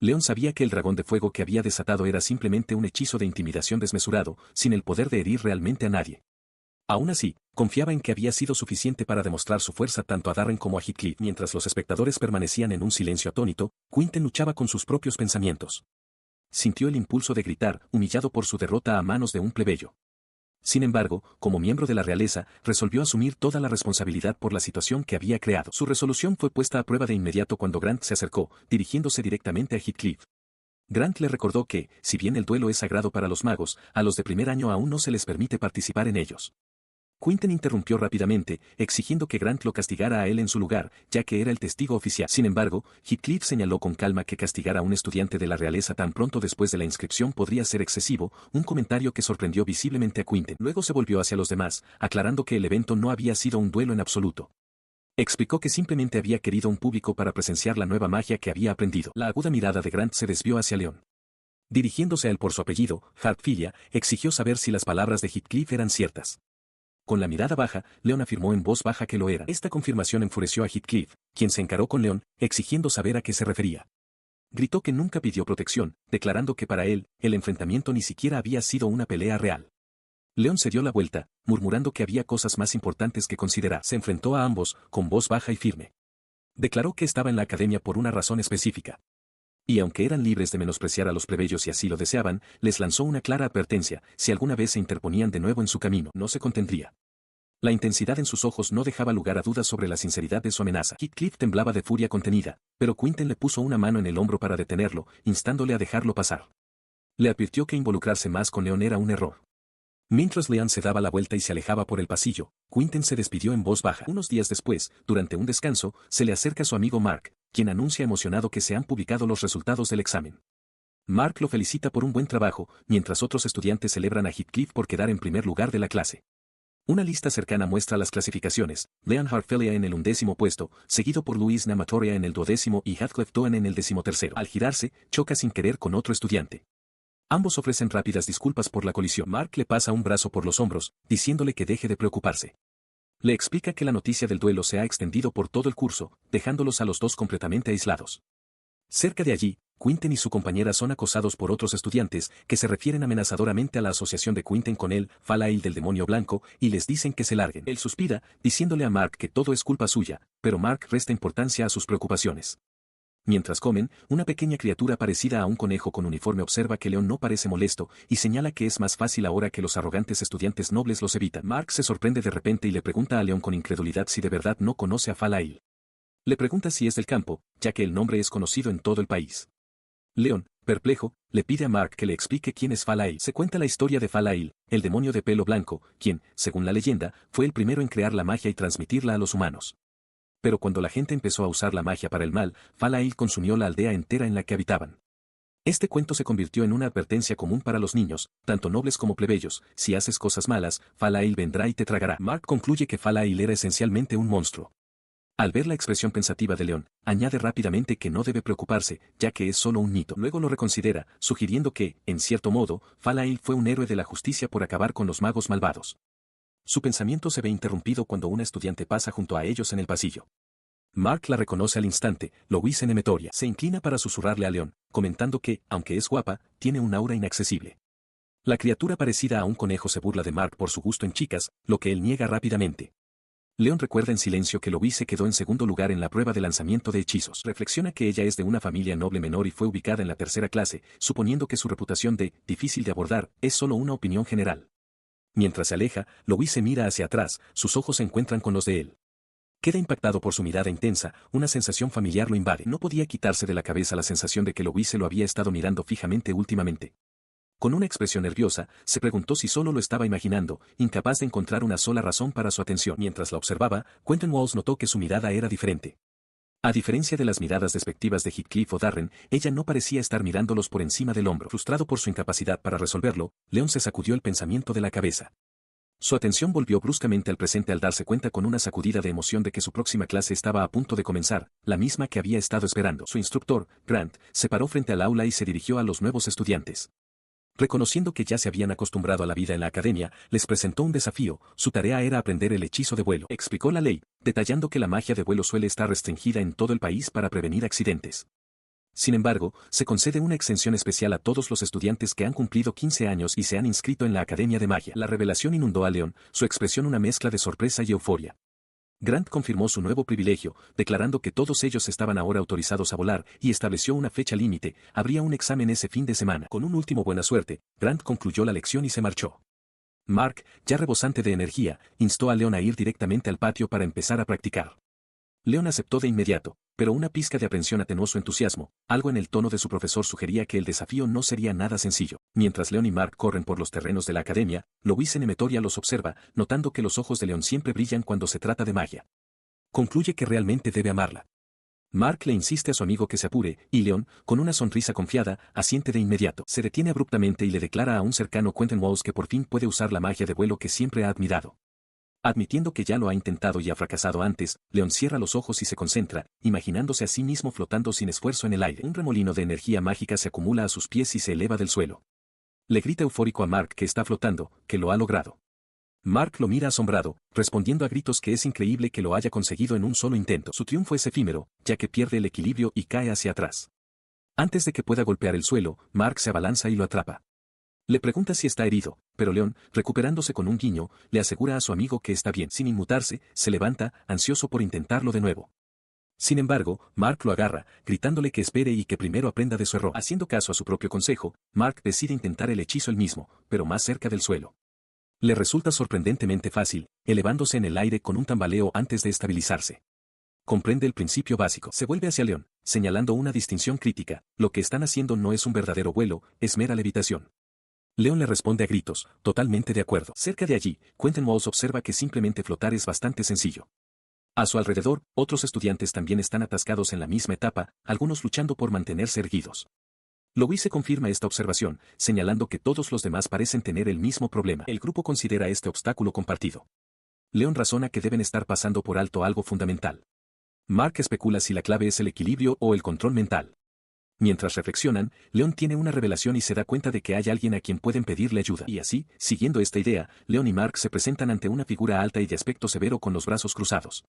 [SPEAKER 1] Leon sabía que el dragón de fuego que había desatado era simplemente un hechizo de intimidación desmesurado, sin el poder de herir realmente a nadie. Aún así, confiaba en que había sido suficiente para demostrar su fuerza tanto a Darren como a Heathcliff. Mientras los espectadores permanecían en un silencio atónito, Quentin luchaba con sus propios pensamientos. Sintió el impulso de gritar, humillado por su derrota a manos de un plebeyo. Sin embargo, como miembro de la realeza, resolvió asumir toda la responsabilidad por la situación que había creado. Su resolución fue puesta a prueba de inmediato cuando Grant se acercó, dirigiéndose directamente a Heathcliff. Grant le recordó que, si bien el duelo es sagrado para los magos, a los de primer año aún no se les permite participar en ellos. Quentin interrumpió rápidamente, exigiendo que Grant lo castigara a él en su lugar, ya que era el testigo oficial. Sin embargo, Heathcliff señaló con calma que castigar a un estudiante de la realeza tan pronto después de la inscripción podría ser excesivo, un comentario que sorprendió visiblemente a Quentin. Luego se volvió hacia los demás, aclarando que el evento no había sido un duelo en absoluto. Explicó que simplemente había querido un público para presenciar la nueva magia que había aprendido. La aguda mirada de Grant se desvió hacia Leon. Dirigiéndose a él por su apellido, Hartfilia, exigió saber si las palabras de Heathcliff eran ciertas. Con la mirada baja, Leon afirmó en voz baja que lo era. Esta confirmación enfureció a Heathcliff, quien se encaró con Leon, exigiendo saber a qué se refería. Gritó que nunca pidió protección, declarando que para él, el enfrentamiento ni siquiera había sido una pelea real. Leon se dio la vuelta, murmurando que había cosas más importantes que considerar. Se enfrentó a ambos, con voz baja y firme. Declaró que estaba en la academia por una razón específica. Y aunque eran libres de menospreciar a los plebeyos si así lo deseaban, les lanzó una clara advertencia: si alguna vez se interponían de nuevo en su camino, no se contendría. La intensidad en sus ojos no dejaba lugar a dudas sobre la sinceridad de su amenaza. Heathcliff temblaba de furia contenida, pero Quentin le puso una mano en el hombro para detenerlo, instándole a dejarlo pasar. Le advirtió que involucrarse más con Leon era un error. Mientras Leon se daba la vuelta y se alejaba por el pasillo, Quentin se despidió en voz baja. Unos días después, durante un descanso, se le acerca su amigo Mark, quien anuncia emocionado que se han publicado los resultados del examen. Mark lo felicita por un buen trabajo, mientras otros estudiantes celebran a Heathcliff por quedar en primer lugar de la clase. Una lista cercana muestra las clasificaciones: Leon Hartfelia en el 11º puesto, seguido por Louise Namatoria en el 12º y Heathcliff Dawn en el 13º. Al girarse, choca sin querer con otro estudiante. Ambos ofrecen rápidas disculpas por la colisión. Mark le pasa un brazo por los hombros, diciéndole que deje de preocuparse. Le explica que la noticia del duelo se ha extendido por todo el curso, dejándolos a los dos completamente aislados. Cerca de allí, Quentin y su compañera son acosados por otros estudiantes, que se refieren amenazadoramente a la asociación de Quentin con él, Falail del demonio blanco, y les dicen que se larguen. Él suspira, diciéndole a Mark que todo es culpa suya, pero Mark resta importancia a sus preocupaciones. Mientras comen, una pequeña criatura parecida a un conejo con uniforme observa que Leon no parece molesto, y señala que es más fácil ahora que los arrogantes estudiantes nobles los evitan. Mark se sorprende de repente y le pregunta a Leon con incredulidad si de verdad no conoce a Falail. Le pregunta si es del campo, ya que el nombre es conocido en todo el país. Leon, perplejo, le pide a Mark que le explique quién es Falail. Se cuenta la historia de Falail, el demonio de pelo blanco, quien, según la leyenda, fue el primero en crear la magia y transmitirla a los humanos. Pero cuando la gente empezó a usar la magia para el mal, Falail consumió la aldea entera en la que habitaban. Este cuento se convirtió en una advertencia común para los niños, tanto nobles como plebeyos: si haces cosas malas, Falail vendrá y te tragará. Mark concluye que Falail era esencialmente un monstruo. Al ver la expresión pensativa de Leon, añade rápidamente que no debe preocuparse, ya que es solo un mito. Luego lo reconsidera, sugiriendo que, en cierto modo, Falail fue un héroe de la justicia por acabar con los magos malvados. Su pensamiento se ve interrumpido cuando una estudiante pasa junto a ellos en el pasillo. Mark la reconoce al instante. Louise Nemetoria se inclina para susurrarle a Leon, comentando que, aunque es guapa, tiene un aura inaccesible. La criatura parecida a un conejo se burla de Mark por su gusto en chicas, lo que él niega rápidamente. Leon recuerda en silencio que Louise quedó en segundo lugar en la prueba de lanzamiento de hechizos. Reflexiona que ella es de una familia noble menor y fue ubicada en la tercera clase, suponiendo que su reputación de difícil de abordar es solo una opinión general. Mientras se aleja, Louise mira hacia atrás, sus ojos se encuentran con los de él. Queda impactado por su mirada intensa, una sensación familiar lo invade. No podía quitarse de la cabeza la sensación de que Louise lo había estado mirando fijamente últimamente. Con una expresión nerviosa, se preguntó si solo lo estaba imaginando, incapaz de encontrar una sola razón para su atención. Mientras la observaba, Quentin Walls notó que su mirada era diferente. A diferencia de las miradas despectivas de Heathcliff o Darren, ella no parecía estar mirándolos por encima del hombro. Frustrado por su incapacidad para resolverlo, Leon se sacudió el pensamiento de la cabeza. Su atención volvió bruscamente al presente al darse cuenta con una sacudida de emoción de que su próxima clase estaba a punto de comenzar, la misma que había estado esperando. Su instructor, Grant, se paró frente al aula y se dirigió a los nuevos estudiantes. Reconociendo que ya se habían acostumbrado a la vida en la academia, les presentó un desafío. Su tarea era aprender el hechizo de vuelo. Explicó la ley, detallando que la magia de vuelo suele estar restringida en todo el país para prevenir accidentes. Sin embargo, se concede una exención especial a todos los estudiantes que han cumplido 15 años y se han inscrito en la Academia de Magia. La revelación inundó a Leon, su expresión una mezcla de sorpresa y euforia. Grant confirmó su nuevo privilegio, declarando que todos ellos estaban ahora autorizados a volar, y estableció una fecha límite. Habría un examen ese fin de semana. Con un último buena suerte, Grant concluyó la lección y se marchó. Mark, ya rebosante de energía, instó a Leon a ir directamente al patio para empezar a practicar. Leon aceptó de inmediato, pero una pizca de aprensión atenuó su entusiasmo. Algo en el tono de su profesor sugería que el desafío no sería nada sencillo. Mientras Leon y Mark corren por los terrenos de la academia, Louise Nemetoria los observa, notando que los ojos de Leon siempre brillan cuando se trata de magia. Concluye que realmente debe amarla. Mark le insiste a su amigo que se apure, y Leon, con una sonrisa confiada, asiente de inmediato. Se detiene abruptamente y le declara a un cercano Quentin Walls que por fin puede usar la magia de vuelo que siempre ha admirado. Admitiendo que ya lo ha intentado y ha fracasado antes, Leon cierra los ojos y se concentra, imaginándose a sí mismo flotando sin esfuerzo en el aire. Un remolino de energía mágica se acumula a sus pies y se eleva del suelo. Le grita eufórico a Mark que está flotando, que lo ha logrado. Mark lo mira asombrado, respondiendo a gritos que es increíble que lo haya conseguido en un solo intento. Su triunfo es efímero, ya que pierde el equilibrio y cae hacia atrás. Antes de que pueda golpear el suelo, Mark se abalanza y lo atrapa. Le pregunta si está herido, pero Leon, recuperándose con un guiño, le asegura a su amigo que está bien. Sin inmutarse, se levanta, ansioso por intentarlo de nuevo. Sin embargo, Mark lo agarra, gritándole que espere y que primero aprenda de su error. Haciendo caso a su propio consejo, Mark decide intentar el hechizo él mismo, pero más cerca del suelo. Le resulta sorprendentemente fácil, elevándose en el aire con un tambaleo antes de estabilizarse. Comprende el principio básico. Se vuelve hacia Leon, señalando una distinción crítica. Lo que están haciendo no es un verdadero vuelo, es mera levitación. Leon le responde a gritos, totalmente de acuerdo. Cerca de allí, Quentin Walls observa que simplemente flotar es bastante sencillo. A su alrededor, otros estudiantes también están atascados en la misma etapa, algunos luchando por mantenerse erguidos. Louise confirma esta observación, señalando que todos los demás parecen tener el mismo problema. El grupo considera este obstáculo compartido. Leon razona que deben estar pasando por alto algo fundamental. Mark especula si la clave es el equilibrio o el control mental. Mientras reflexionan, Leon tiene una revelación y se da cuenta de que hay alguien a quien pueden pedirle ayuda. Y así, siguiendo esta idea, Leon y Mark se presentan ante una figura alta y de aspecto severo con los brazos cruzados.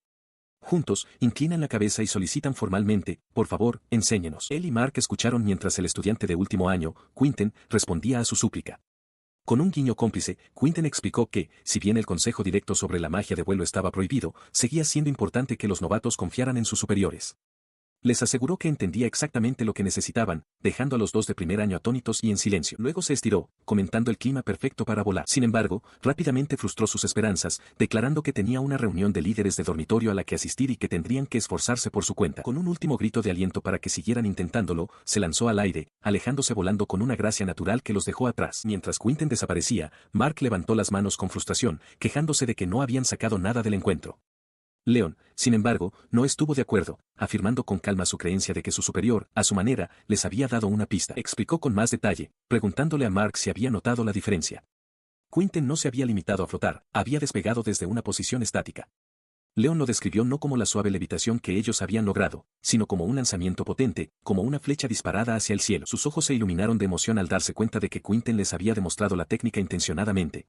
[SPEAKER 1] Juntos, inclinan la cabeza y solicitan formalmente, por favor, enséñenos. Él y Mark escucharon mientras el estudiante de último año, Quentin, respondía a su súplica. Con un guiño cómplice, Quentin explicó que, si bien el consejo directo sobre la magia de vuelo estaba prohibido, seguía siendo importante que los novatos confiaran en sus superiores. Les aseguró que entendía exactamente lo que necesitaban, dejando a los dos de primer año atónitos y en silencio. Luego se estiró, comentando el clima perfecto para volar. Sin embargo, rápidamente frustró sus esperanzas, declarando que tenía una reunión de líderes de dormitorio a la que asistir y que tendrían que esforzarse por su cuenta. Con un último grito de aliento para que siguieran intentándolo, se lanzó al aire, alejándose volando con una gracia natural que los dejó atrás. Mientras Quentin desaparecía, Mark levantó las manos con frustración, quejándose de que no habían sacado nada del encuentro. Leon, sin embargo, no estuvo de acuerdo, afirmando con calma su creencia de que su superior, a su manera, les había dado una pista. Explicó con más detalle, preguntándole a Mark si había notado la diferencia. Quentin no se había limitado a flotar, había despegado desde una posición estática. Leon lo describió no como la suave levitación que ellos habían logrado, sino como un lanzamiento potente, como una flecha disparada hacia el cielo. Sus ojos se iluminaron de emoción al darse cuenta de que Quentin les había demostrado la técnica intencionadamente.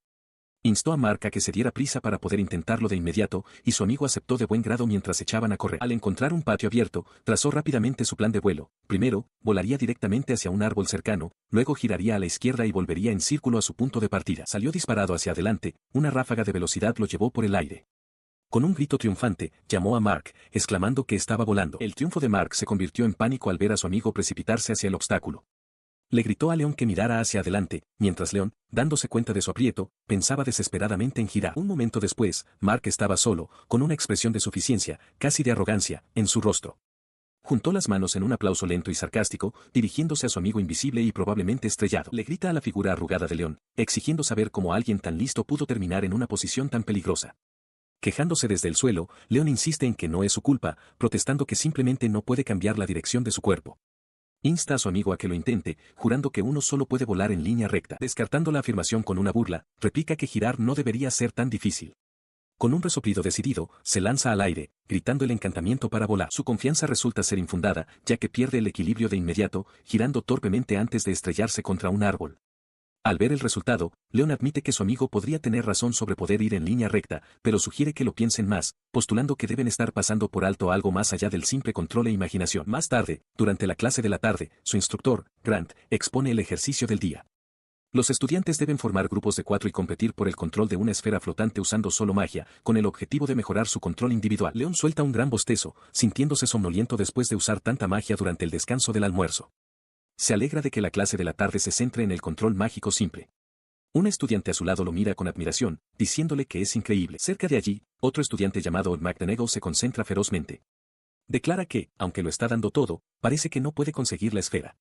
[SPEAKER 1] Instó a Mark a que se diera prisa para poder intentarlo de inmediato, y su amigo aceptó de buen grado mientras echaban a correr. Al encontrar un patio abierto, trazó rápidamente su plan de vuelo. Primero, volaría directamente hacia un árbol cercano, luego giraría a la izquierda y volvería en círculo a su punto de partida. Salió disparado hacia adelante, una ráfaga de velocidad lo llevó por el aire. Con un grito triunfante, llamó a Mark, exclamando que estaba volando. El triunfo de Mark se convirtió en pánico al ver a su amigo precipitarse hacia el obstáculo. Le gritó a Leon que mirara hacia adelante, mientras Leon, dándose cuenta de su aprieto, pensaba desesperadamente en girar. Un momento después, Mark estaba solo, con una expresión de suficiencia, casi de arrogancia, en su rostro. Juntó las manos en un aplauso lento y sarcástico, dirigiéndose a su amigo invisible y probablemente estrellado. Le grita a la figura arrugada de Leon, exigiendo saber cómo alguien tan listo pudo terminar en una posición tan peligrosa. Quejándose desde el suelo, Leon insiste en que no es su culpa, protestando que simplemente no puede cambiar la dirección de su cuerpo. Insta a su amigo a que lo intente, jurando que uno solo puede volar en línea recta. Descartando la afirmación con una burla, replica que girar no debería ser tan difícil. Con un resoplido decidido, se lanza al aire, gritando el encantamiento para volar. Su confianza resulta ser infundada, ya que pierde el equilibrio de inmediato, girando torpemente antes de estrellarse contra un árbol. Al ver el resultado, Leon admite que su amigo podría tener razón sobre poder ir en línea recta, pero sugiere que lo piensen más, postulando que deben estar pasando por alto algo más allá del simple control e imaginación. Más tarde, durante la clase de la tarde, su instructor, Grant, expone el ejercicio del día. Los estudiantes deben formar grupos de 4 y competir por el control de una esfera flotante usando solo magia, con el objetivo de mejorar su control individual. Leon suelta un gran bostezo, sintiéndose somnoliento después de usar tanta magia durante el descanso del almuerzo. Se alegra de que la clase de la tarde se centre en el control mágico simple. Un estudiante a su lado lo mira con admiración, diciéndole que es increíble. Cerca de allí, otro estudiante llamado McDonegal se concentra ferozmente. Declara que, aunque lo está dando todo, parece que no puede conseguir la esfera.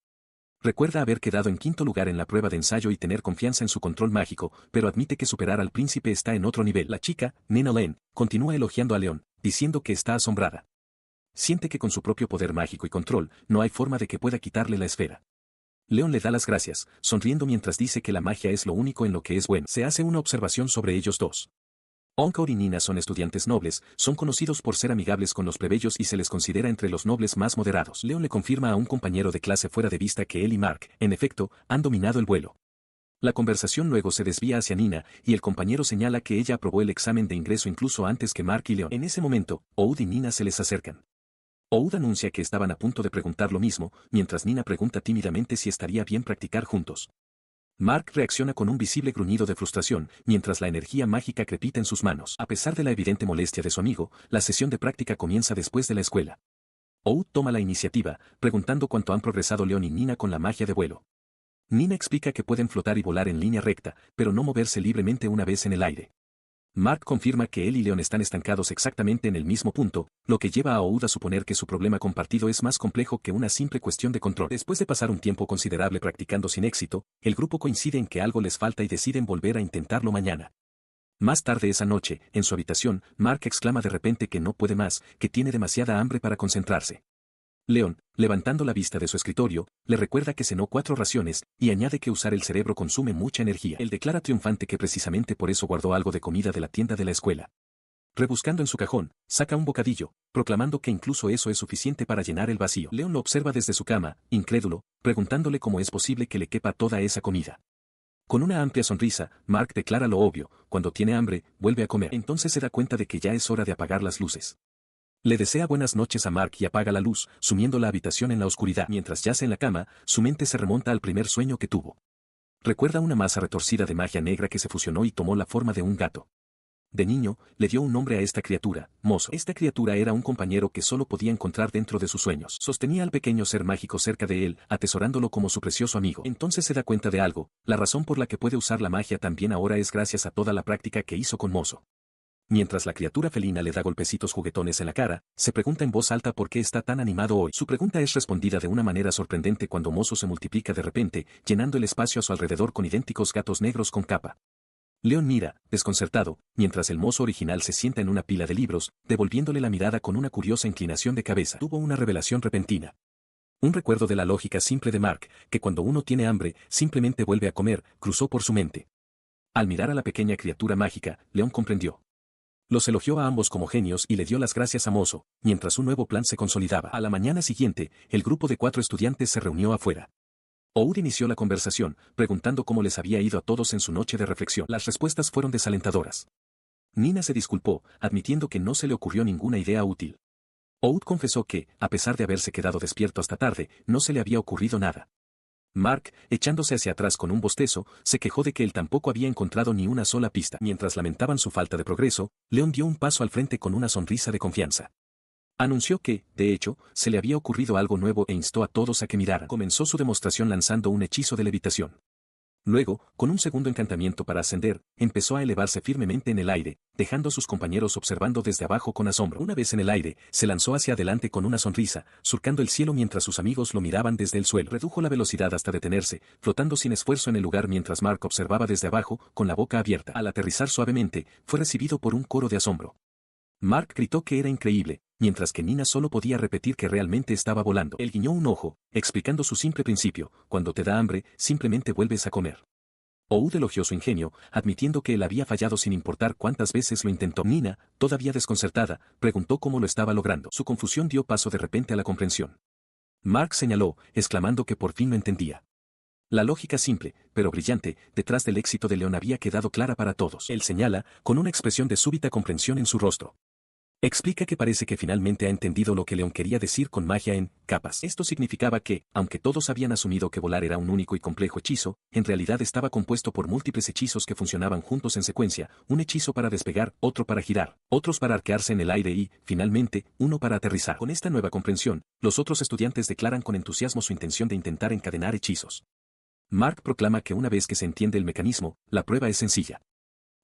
[SPEAKER 1] Recuerda haber quedado en quinto lugar en la prueba de ensayo y tener confianza en su control mágico, pero admite que superar al príncipe está en otro nivel. La chica, Nina Lane, continúa elogiando a Leon, diciendo que está asombrada. Siente que con su propio poder mágico y control, no hay forma de que pueda quitarle la esfera. Leon le da las gracias, sonriendo mientras dice que la magia es lo único en lo que es bueno. Se hace una observación sobre ellos dos. Encore y Nina son estudiantes nobles, son conocidos por ser amigables con los plebeyos y se les considera entre los nobles más moderados. Leon le confirma a un compañero de clase fuera de vista que él y Mark, en efecto, han dominado el vuelo. La conversación luego se desvía hacia Nina, y el compañero señala que ella aprobó el examen de ingreso incluso antes que Mark y Leon. En ese momento, Oud y Nina se les acercan. Oud anuncia que estaban a punto de preguntar lo mismo, mientras Nina pregunta tímidamente si estaría bien practicar juntos. Mark reacciona con un visible gruñido de frustración, mientras la energía mágica crepita en sus manos. A pesar de la evidente molestia de su amigo, la sesión de práctica comienza después de la escuela. Oud toma la iniciativa, preguntando cuánto han progresado Leon y Nina con la magia de vuelo. Nina explica que pueden flotar y volar en línea recta, pero no moverse libremente una vez en el aire. Mark confirma que él y Leon están estancados exactamente en el mismo punto, lo que lleva a Oud a suponer que su problema compartido es más complejo que una simple cuestión de control. Después de pasar un tiempo considerable practicando sin éxito, el grupo coincide en que algo les falta y deciden volver a intentarlo mañana. Más tarde esa noche, en su habitación, Mark exclama de repente que no puede más, que tiene demasiada hambre para concentrarse. Leon, levantando la vista de su escritorio, le recuerda que cenó 4 raciones, y añade que usar el cerebro consume mucha energía. Él declara triunfante que precisamente por eso guardó algo de comida de la tienda de la escuela. Rebuscando en su cajón, saca un bocadillo, proclamando que incluso eso es suficiente para llenar el vacío. Leon lo observa desde su cama, incrédulo, preguntándole cómo es posible que le quepa toda esa comida. Con una amplia sonrisa, Mark declara lo obvio: cuando tiene hambre, vuelve a comer. Entonces se da cuenta de que ya es hora de apagar las luces. Le desea buenas noches a Mark y apaga la luz, sumiendo la habitación en la oscuridad. Mientras yace en la cama, su mente se remonta al primer sueño que tuvo. Recuerda una masa retorcida de magia negra que se fusionó y tomó la forma de un gato. De niño, le dio un nombre a esta criatura, Mozo. Esta criatura era un compañero que solo podía encontrar dentro de sus sueños. Sostenía al pequeño ser mágico cerca de él, atesorándolo como su precioso amigo. Entonces se da cuenta de algo: la razón por la que puede usar la magia también ahora es gracias a toda la práctica que hizo con Mozo. Mientras la criatura felina le da golpecitos juguetones en la cara, se pregunta en voz alta por qué está tan animado hoy. Su pregunta es respondida de una manera sorprendente cuando Mozo se multiplica de repente, llenando el espacio a su alrededor con idénticos gatos negros con capa. Leon mira, desconcertado, mientras el mozo original se sienta en una pila de libros, devolviéndole la mirada con una curiosa inclinación de cabeza. Tuvo una revelación repentina. Un recuerdo de la lógica simple de Mark, que cuando uno tiene hambre, simplemente vuelve a comer, cruzó por su mente. Al mirar a la pequeña criatura mágica, Leon comprendió. Los elogió a ambos como genios y le dio las gracias a Mozo, mientras un nuevo plan se consolidaba. A la mañana siguiente, el grupo de 4 estudiantes se reunió afuera. Oud inició la conversación, preguntando cómo les había ido a todos en su noche de reflexión. Las respuestas fueron desalentadoras. Nina se disculpó, admitiendo que no se le ocurrió ninguna idea útil. Oud confesó que, a pesar de haberse quedado despierto hasta tarde, no se le había ocurrido nada. Mark, echándose hacia atrás con un bostezo, se quejó de que él tampoco había encontrado ni una sola pista. Mientras lamentaban su falta de progreso, Leon dio un paso al frente con una sonrisa de confianza. Anunció que, de hecho, se le había ocurrido algo nuevo e instó a todos a que miraran. Comenzó su demostración lanzando un hechizo de levitación. Luego, con un segundo encantamiento para ascender, empezó a elevarse firmemente en el aire, dejando a sus compañeros observando desde abajo con asombro. Una vez en el aire, se lanzó hacia adelante con una sonrisa, surcando el cielo mientras sus amigos lo miraban desde el suelo. Redujo la velocidad hasta detenerse, flotando sin esfuerzo en el lugar mientras Mark observaba desde abajo, con la boca abierta. Al aterrizar suavemente, fue recibido por un coro de asombro. Mark gritó que era increíble, mientras que Nina solo podía repetir que realmente estaba volando. Él guiñó un ojo, explicando su simple principio: cuando te da hambre, simplemente vuelves a comer. Oud elogió su ingenio, admitiendo que él había fallado sin importar cuántas veces lo intentó. Nina, todavía desconcertada, preguntó cómo lo estaba logrando. Su confusión dio paso de repente a la comprensión. Mark señaló, exclamando que por fin lo entendía. La lógica simple, pero brillante, detrás del éxito de Leon había quedado clara para todos. Él señala, con una expresión de súbita comprensión en su rostro. Explica que parece que finalmente ha entendido lo que Leon quería decir con magia en capas. Esto significaba que, aunque todos habían asumido que volar era un único y complejo hechizo, en realidad estaba compuesto por múltiples hechizos que funcionaban juntos en secuencia, un hechizo para despegar, otro para girar, otros para arquearse en el aire y, finalmente, uno para aterrizar. Con esta nueva comprensión, los otros estudiantes declaran con entusiasmo su intención de intentar encadenar hechizos. Mark proclama que una vez que se entiende el mecanismo, la prueba es sencilla.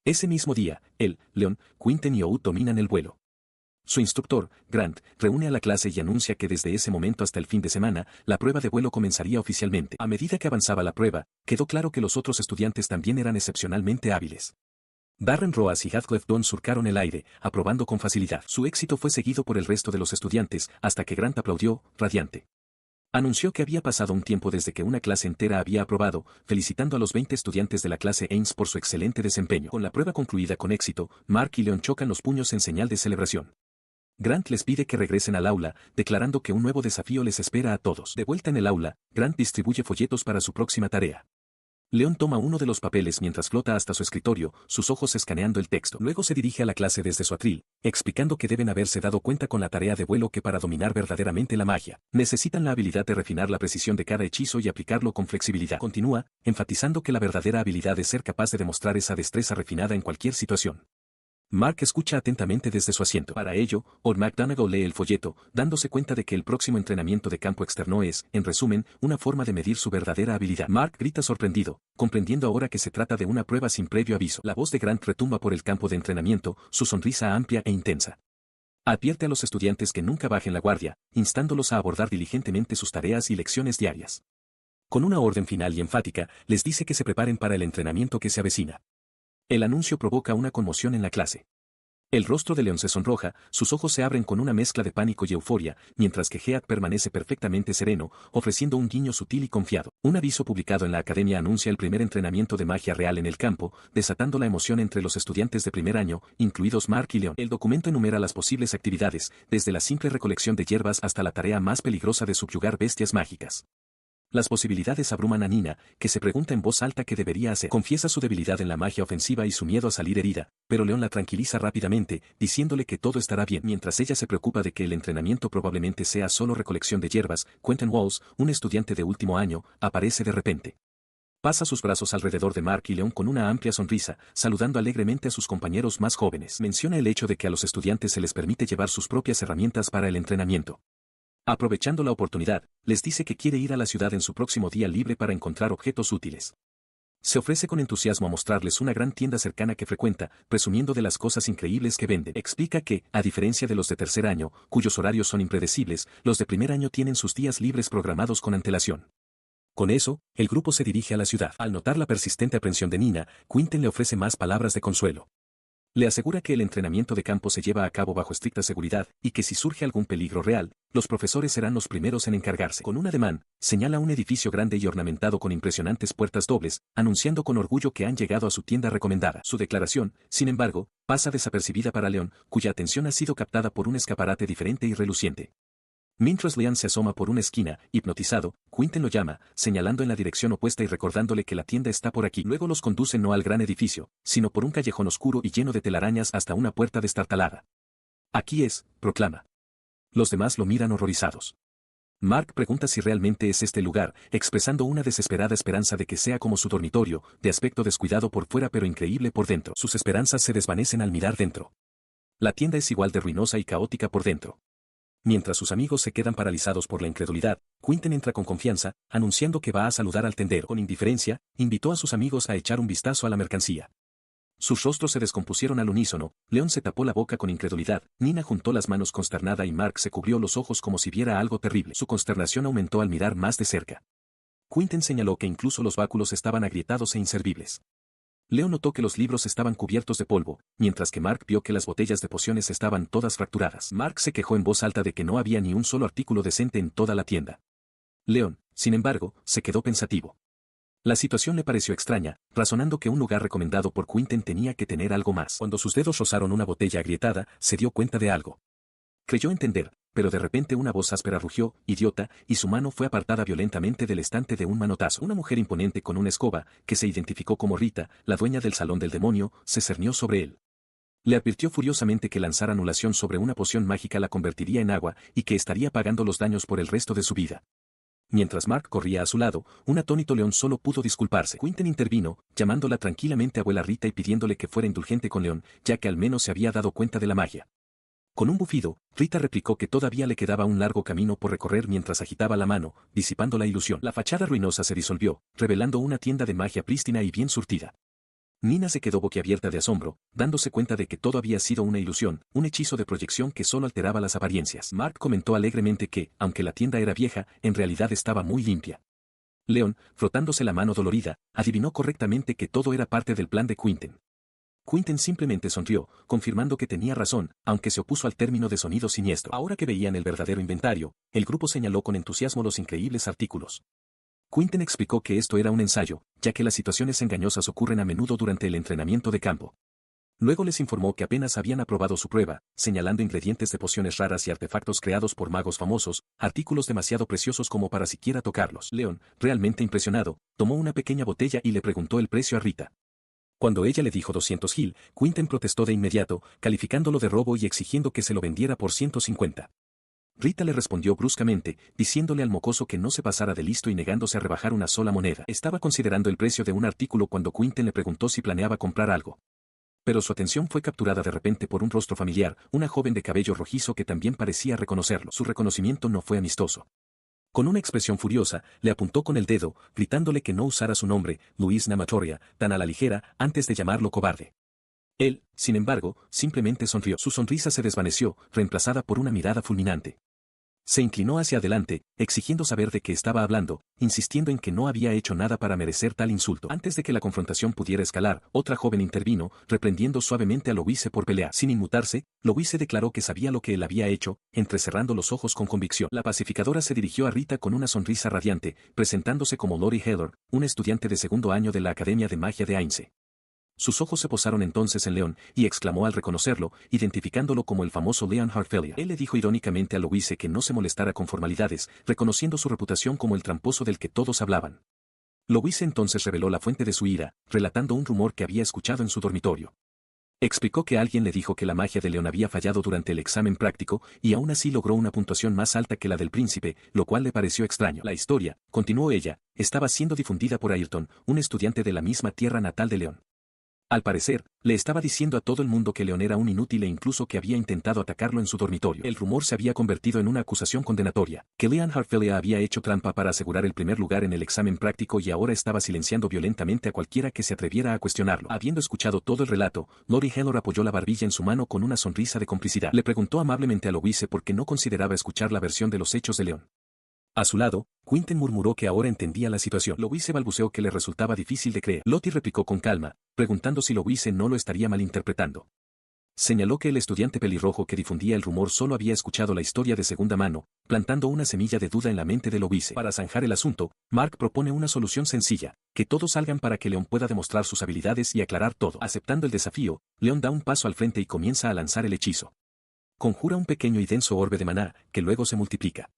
[SPEAKER 1] Ese mismo día, él, Leon, Quinten y Oud dominan el vuelo. Su instructor, Grant, reúne a la clase y anuncia que desde ese momento hasta el fin de semana, la prueba de vuelo comenzaría oficialmente. A medida que avanzaba la prueba, quedó claro que los otros estudiantes también eran excepcionalmente hábiles. Darren Roas y Heathcliff Dunn surcaron el aire, aprobando con facilidad. Su éxito fue seguido por el resto de los estudiantes, hasta que Grant aplaudió, radiante. Anunció que había pasado un tiempo desde que una clase entera había aprobado, felicitando a los 20 estudiantes de la clase Ames por su excelente desempeño. Con la prueba concluida con éxito, Mark y Leon chocan los puños en señal de celebración. Grant les pide que regresen al aula, declarando que un nuevo desafío les espera a todos. De vuelta en el aula, Grant distribuye folletos para su próxima tarea. Leon toma uno de los papeles mientras flota hasta su escritorio, sus ojos escaneando el texto. Luego se dirige a la clase desde su atril, explicando que deben haberse dado cuenta con la tarea de vuelo que para dominar verdaderamente la magia, necesitan la habilidad de refinar la precisión de cada hechizo y aplicarlo con flexibilidad. Continúa, enfatizando que la verdadera habilidad es ser capaz de demostrar esa destreza refinada en cualquier situación. Mark escucha atentamente desde su asiento. Para ello, Old McGonagall lee el folleto, dándose cuenta de que el próximo entrenamiento de campo externo es, en resumen, una forma de medir su verdadera habilidad. Mark grita sorprendido, comprendiendo ahora que se trata de una prueba sin previo aviso. La voz de Grant retumba por el campo de entrenamiento, su sonrisa amplia e intensa. Advierte a los estudiantes que nunca bajen la guardia, instándolos a abordar diligentemente sus tareas y lecciones diarias. Con una orden final y enfática, les dice que se preparen para el entrenamiento que se avecina. El anuncio provoca una conmoción en la clase. El rostro de Leon se sonroja, sus ojos se abren con una mezcla de pánico y euforia, mientras que Heath permanece perfectamente sereno, ofreciendo un guiño sutil y confiado. Un aviso publicado en la academia anuncia el primer entrenamiento de magia real en el campo, desatando la emoción entre los estudiantes de primer año, incluidos Mark y Leon. El documento enumera las posibles actividades, desde la simple recolección de hierbas hasta la tarea más peligrosa de subyugar bestias mágicas. Las posibilidades abruman a Nina, que se pregunta en voz alta qué debería hacer. Confiesa su debilidad en la magia ofensiva y su miedo a salir herida, pero Leon la tranquiliza rápidamente, diciéndole que todo estará bien. Mientras ella se preocupa de que el entrenamiento probablemente sea solo recolección de hierbas, Quentin Walls, un estudiante de último año, aparece de repente. Pasa sus brazos alrededor de Mark y Leon con una amplia sonrisa, saludando alegremente a sus compañeros más jóvenes. Menciona el hecho de que a los estudiantes se les permite llevar sus propias herramientas para el entrenamiento. Aprovechando la oportunidad, les dice que quiere ir a la ciudad en su próximo día libre para encontrar objetos útiles. Se ofrece con entusiasmo a mostrarles una gran tienda cercana que frecuenta, presumiendo de las cosas increíbles que venden. Explica que, a diferencia de los de tercer año, cuyos horarios son impredecibles, los de primer año tienen sus días libres programados con antelación. Con eso, el grupo se dirige a la ciudad. Al notar la persistente aprensión de Nina, Quinten le ofrece más palabras de consuelo. Le asegura que el entrenamiento de campo se lleva a cabo bajo estricta seguridad y que si surge algún peligro real, los profesores serán los primeros en encargarse. Con un ademán, señala un edificio grande y ornamentado con impresionantes puertas dobles, anunciando con orgullo que han llegado a su tienda recomendada. Su declaración, sin embargo, pasa desapercibida para Leon, cuya atención ha sido captada por un escaparate diferente y reluciente. Mientras Leon se asoma por una esquina, hipnotizado, Quinten lo llama, señalando en la dirección opuesta y recordándole que la tienda está por aquí. Luego los conduce no al gran edificio, sino por un callejón oscuro y lleno de telarañas hasta una puerta destartalada. Aquí es, proclama. Los demás lo miran horrorizados. Mark pregunta si realmente es este el lugar, expresando una desesperada esperanza de que sea como su dormitorio, de aspecto descuidado por fuera pero increíble por dentro. Sus esperanzas se desvanecen al mirar dentro. La tienda es igual de ruinosa y caótica por dentro. Mientras sus amigos se quedan paralizados por la incredulidad, Quentin entra con confianza, anunciando que va a saludar al tendero. Con indiferencia, invitó a sus amigos a echar un vistazo a la mercancía. Sus rostros se descompusieron al unísono, Leon se tapó la boca con incredulidad, Nina juntó las manos consternada y Mark se cubrió los ojos como si viera algo terrible. Su consternación aumentó al mirar más de cerca. Quentin señaló que incluso los báculos estaban agrietados e inservibles. Leon notó que los libros estaban cubiertos de polvo, mientras que Mark vio que las botellas de pociones estaban todas fracturadas. Mark se quejó en voz alta de que no había ni un solo artículo decente en toda la tienda. Leon, sin embargo, se quedó pensativo. La situación le pareció extraña, razonando que un lugar recomendado por Quentin tenía que tener algo más. Cuando sus dedos rozaron una botella agrietada, se dio cuenta de algo. Creyó entender, pero de repente una voz áspera rugió, idiota, y su mano fue apartada violentamente del estante de un manotazo. Una mujer imponente con una escoba, que se identificó como Rita, la dueña del salón del demonio, se cernió sobre él. Le advirtió furiosamente que lanzar anulación sobre una poción mágica la convertiría en agua y que estaría pagando los daños por el resto de su vida. Mientras Mark corría a su lado, un atónito Leon solo pudo disculparse. Quentin intervino, llamándola tranquilamente abuela Rita y pidiéndole que fuera indulgente con Leon, ya que al menos se había dado cuenta de la magia. Con un bufido, Rita replicó que todavía le quedaba un largo camino por recorrer mientras agitaba la mano, disipando la ilusión. La fachada ruinosa se disolvió, revelando una tienda de magia prístina y bien surtida. Nina se quedó boquiabierta de asombro, dándose cuenta de que todo había sido una ilusión, un hechizo de proyección que solo alteraba las apariencias. Mark comentó alegremente que, aunque la tienda era vieja, en realidad estaba muy limpia. Leon, frotándose la mano dolorida, adivinó correctamente que todo era parte del plan de Quentin. Quentin simplemente sonrió, confirmando que tenía razón, aunque se opuso al término de sonido siniestro. Ahora que veían el verdadero inventario, el grupo señaló con entusiasmo los increíbles artículos. Quentin explicó que esto era un ensayo, ya que las situaciones engañosas ocurren a menudo durante el entrenamiento de campo. Luego les informó que apenas habían aprobado su prueba, señalando ingredientes de pociones raras y artefactos creados por magos famosos, artículos demasiado preciosos como para siquiera tocarlos. Leon, realmente impresionado, tomó una pequeña botella y le preguntó el precio a Rita. Cuando ella le dijo 200 gil, Quentin protestó de inmediato, calificándolo de robo y exigiendo que se lo vendiera por 150. Rita le respondió bruscamente, diciéndole al mocoso que no se pasara de listo y negándose a rebajar una sola moneda. Estaba considerando el precio de un artículo cuando Quentin le preguntó si planeaba comprar algo. Pero su atención fue capturada de repente por un rostro familiar, una joven de cabello rojizo que también parecía reconocerlo. Su reconocimiento no fue amistoso. Con una expresión furiosa, le apuntó con el dedo, gritándole que no usara su nombre, Luis Namatoria, tan a la ligera, antes de llamarlo cobarde. Él, sin embargo, simplemente sonrió. Su sonrisa se desvaneció, reemplazada por una mirada fulminante. Se inclinó hacia adelante, exigiendo saber de qué estaba hablando, insistiendo en que no había hecho nada para merecer tal insulto. Antes de que la confrontación pudiera escalar, otra joven intervino, reprendiendo suavemente a Louise por pelear. Sin inmutarse, Louise declaró que sabía lo que él había hecho, entrecerrando los ojos con convicción. La pacificadora se dirigió a Rita con una sonrisa radiante, presentándose como Lori Heller, una estudiante de segundo año de la Academia de Magia de Ainse. Sus ojos se posaron entonces en Leon, y exclamó al reconocerlo, identificándolo como el famoso Leon Harfelia. Él le dijo irónicamente a Louise que no se molestara con formalidades, reconociendo su reputación como el tramposo del que todos hablaban. Louise entonces reveló la fuente de su ira, relatando un rumor que había escuchado en su dormitorio. Explicó que alguien le dijo que la magia de Leon había fallado durante el examen práctico, y aún así logró una puntuación más alta que la del príncipe, lo cual le pareció extraño. La historia, continuó ella, estaba siendo difundida por Ayrton, un estudiante de la misma tierra natal de Leon. Al parecer, le estaba diciendo a todo el mundo que Leon era un inútil e incluso que había intentado atacarlo en su dormitorio. El rumor se había convertido en una acusación condenatoria, que Leon Harfelia había hecho trampa para asegurar el primer lugar en el examen práctico y ahora estaba silenciando violentamente a cualquiera que se atreviera a cuestionarlo. Habiendo escuchado todo el relato, Lori Heller apoyó la barbilla en su mano con una sonrisa de complicidad. Le preguntó amablemente a Louise por qué no consideraba escuchar la versión de los hechos de Leon. A su lado, Quentin murmuró que ahora entendía la situación. Louise balbuceó que le resultaba difícil de creer. Lottie replicó con calma, preguntando si Louise no lo estaría malinterpretando. Señaló que el estudiante pelirrojo que difundía el rumor solo había escuchado la historia de segunda mano, plantando una semilla de duda en la mente de Louise. Para zanjar el asunto, Mark propone una solución sencilla, que todos salgan para que Leon pueda demostrar sus habilidades y aclarar todo. Aceptando el desafío, Leon da un paso al frente y comienza a lanzar el hechizo. Conjura un pequeño y denso orbe de maná, que luego se multiplica.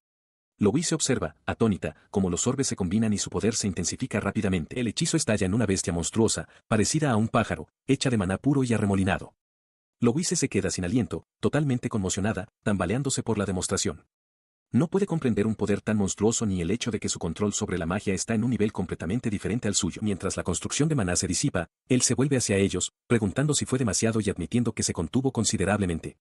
[SPEAKER 1] Louise observa, atónita, cómo los orbes se combinan y su poder se intensifica rápidamente. El hechizo estalla en una bestia monstruosa, parecida a un pájaro, hecha de maná puro y arremolinado. Louise se queda sin aliento, totalmente conmocionada, tambaleándose por la demostración. No puede comprender un poder tan monstruoso ni el hecho de que su control sobre la magia está en un nivel completamente diferente al suyo. Mientras la construcción de maná se disipa, él se vuelve hacia ellos, preguntando si fue demasiado y admitiendo que se contuvo considerablemente.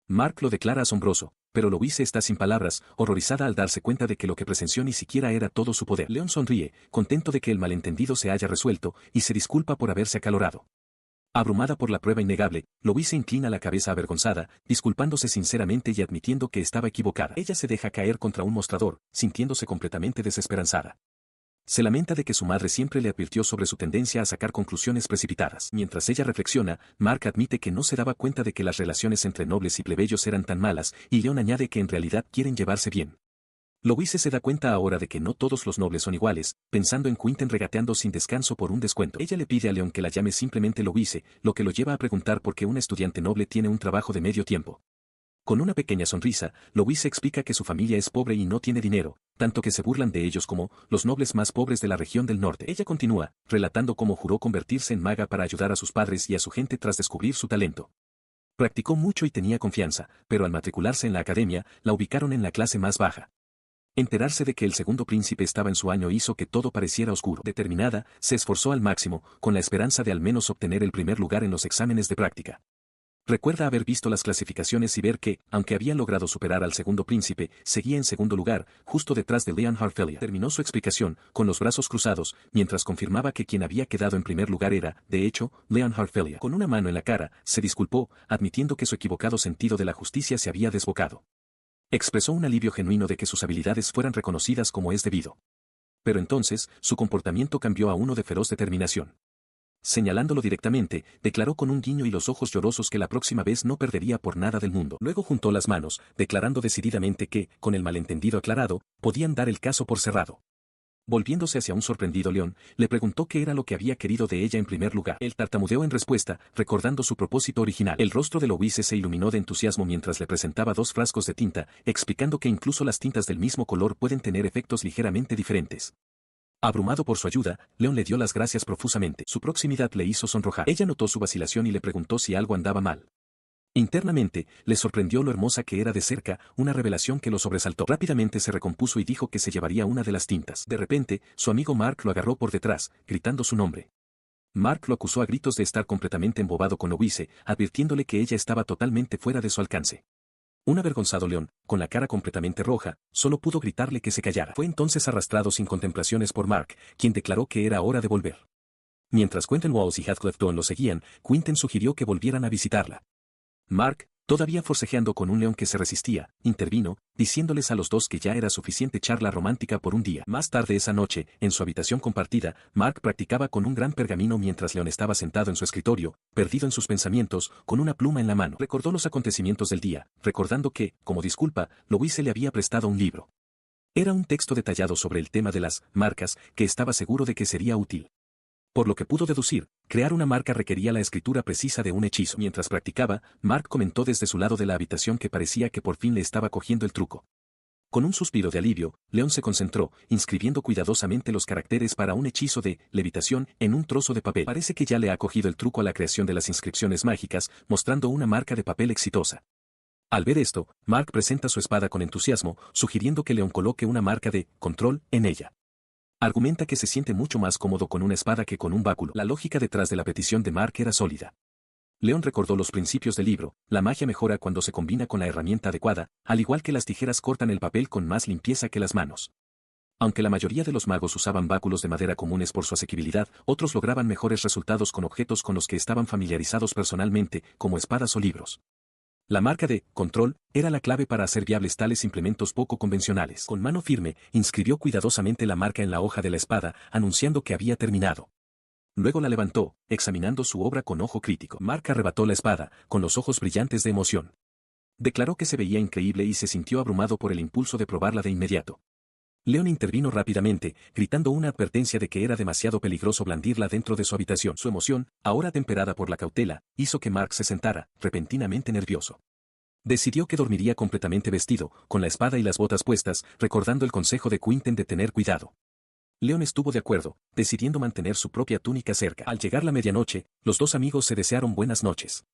[SPEAKER 1] Mark lo declara asombroso, pero Louise está sin palabras, horrorizada al darse cuenta de que lo que presenció ni siquiera era todo su poder. Leon sonríe, contento de que el malentendido se haya resuelto, y se disculpa por haberse acalorado. Abrumada por la prueba innegable, Louise inclina la cabeza avergonzada, disculpándose sinceramente y admitiendo que estaba equivocada. Ella se deja caer contra un mostrador, sintiéndose completamente desesperanzada. Se lamenta de que su madre siempre le advirtió sobre su tendencia a sacar conclusiones precipitadas. Mientras ella reflexiona, Mark admite que no se daba cuenta de que las relaciones entre nobles y plebeyos eran tan malas, y Leon añade que en realidad quieren llevarse bien. Louise se da cuenta ahora de que no todos los nobles son iguales, pensando en Quinten regateando sin descanso por un descuento. Ella le pide a Leon que la llame simplemente Louise, lo que lo lleva a preguntar por qué un estudiante noble tiene un trabajo de medio tiempo. Con una pequeña sonrisa, Louise explica que su familia es pobre y no tiene dinero, tanto que se burlan de ellos como los nobles más pobres de la región del norte. Ella continúa, relatando cómo juró convertirse en maga para ayudar a sus padres y a su gente tras descubrir su talento. Practicó mucho y tenía confianza, pero al matricularse en la academia, la ubicaron en la clase más baja. Enterarse de que el segundo príncipe estaba en su año hizo que todo pareciera oscuro. Determinada, se esforzó al máximo, con la esperanza de al menos obtener el primer lugar en los exámenes de práctica. Recuerda haber visto las clasificaciones y ver que, aunque había logrado superar al segundo príncipe, seguía en segundo lugar, justo detrás de Leon Harfelia. Terminó su explicación, con los brazos cruzados, mientras confirmaba que quien había quedado en primer lugar era, de hecho, Leon Harfelia. Con una mano en la cara, se disculpó, admitiendo que su equivocado sentido de la justicia se había desbocado. Expresó un alivio genuino de que sus habilidades fueran reconocidas como es debido. Pero entonces, su comportamiento cambió a uno de feroz determinación. Señalándolo directamente, declaró con un guiño y los ojos llorosos que la próxima vez no perdería por nada del mundo. Luego juntó las manos, declarando decididamente que, con el malentendido aclarado, podían dar el caso por cerrado. Volviéndose hacia un sorprendido León, le preguntó qué era lo que había querido de ella en primer lugar. Él tartamudeó en respuesta, recordando su propósito original. El rostro de Louise se iluminó de entusiasmo mientras le presentaba 2 frascos de tinta, explicando que incluso las tintas del mismo color pueden tener efectos ligeramente diferentes. Abrumado por su ayuda, Leon le dio las gracias profusamente. Su proximidad le hizo sonrojar. Ella notó su vacilación y le preguntó si algo andaba mal. Internamente, le sorprendió lo hermosa que era de cerca, una revelación que lo sobresaltó. Rápidamente se recompuso y dijo que se llevaría una de las tintas. De repente, su amigo Mark lo agarró por detrás, gritando su nombre. Mark lo acusó a gritos de estar completamente embobado con Louise, advirtiéndole que ella estaba totalmente fuera de su alcance. Un avergonzado León, con la cara completamente roja, solo pudo gritarle que se callara. Fue entonces arrastrado sin contemplaciones por Mark, quien declaró que era hora de volver. Mientras Quentin Walls y Heathcliff Dawn lo seguían, Quinten sugirió que volvieran a visitarla. Mark, todavía forcejeando con un león que se resistía, intervino, diciéndoles a los dos que ya era suficiente charla romántica por un día. Más tarde esa noche, en su habitación compartida, Mark practicaba con un gran pergamino mientras León estaba sentado en su escritorio, perdido en sus pensamientos, con una pluma en la mano. Recordó los acontecimientos del día, recordando que, como disculpa, Louise le había prestado un libro. Era un texto detallado sobre el tema de las marcas, que estaba seguro de que sería útil. Por lo que pudo deducir, crear una marca requería la escritura precisa de un hechizo. Mientras practicaba, Mark comentó desde su lado de la habitación que parecía que por fin le estaba cogiendo el truco. Con un suspiro de alivio, León se concentró, inscribiendo cuidadosamente los caracteres para un hechizo de levitación en un trozo de papel. Parece que ya le ha cogido el truco a la creación de las inscripciones mágicas, mostrando una marca de papel exitosa. Al ver esto, Mark presenta su espada con entusiasmo, sugiriendo que León coloque una marca de control en ella. Argumenta que se siente mucho más cómodo con una espada que con un báculo. La lógica detrás de la petición de Mark era sólida. León recordó los principios del libro: la magia mejora cuando se combina con la herramienta adecuada, al igual que las tijeras cortan el papel con más limpieza que las manos. Aunque la mayoría de los magos usaban báculos de madera comunes por su asequibilidad, otros lograban mejores resultados con objetos con los que estaban familiarizados personalmente, como espadas o libros. La marca de control era la clave para hacer viables tales implementos poco convencionales. Con mano firme, inscribió cuidadosamente la marca en la hoja de la espada, anunciando que había terminado. Luego la levantó, examinando su obra con ojo crítico. Mark arrebató la espada, con los ojos brillantes de emoción. Declaró que se veía increíble y se sintió abrumado por el impulso de probarla de inmediato. Leon intervino rápidamente, gritando una advertencia de que era demasiado peligroso blandirla dentro de su habitación. Su emoción, ahora temperada por la cautela, hizo que Mark se sentara, repentinamente nervioso. Decidió que dormiría completamente vestido, con la espada y las botas puestas, recordando el consejo de Quinten de tener cuidado. Leon estuvo de acuerdo, decidiendo mantener su propia túnica cerca. Al llegar la medianoche, los dos amigos se desearon buenas noches.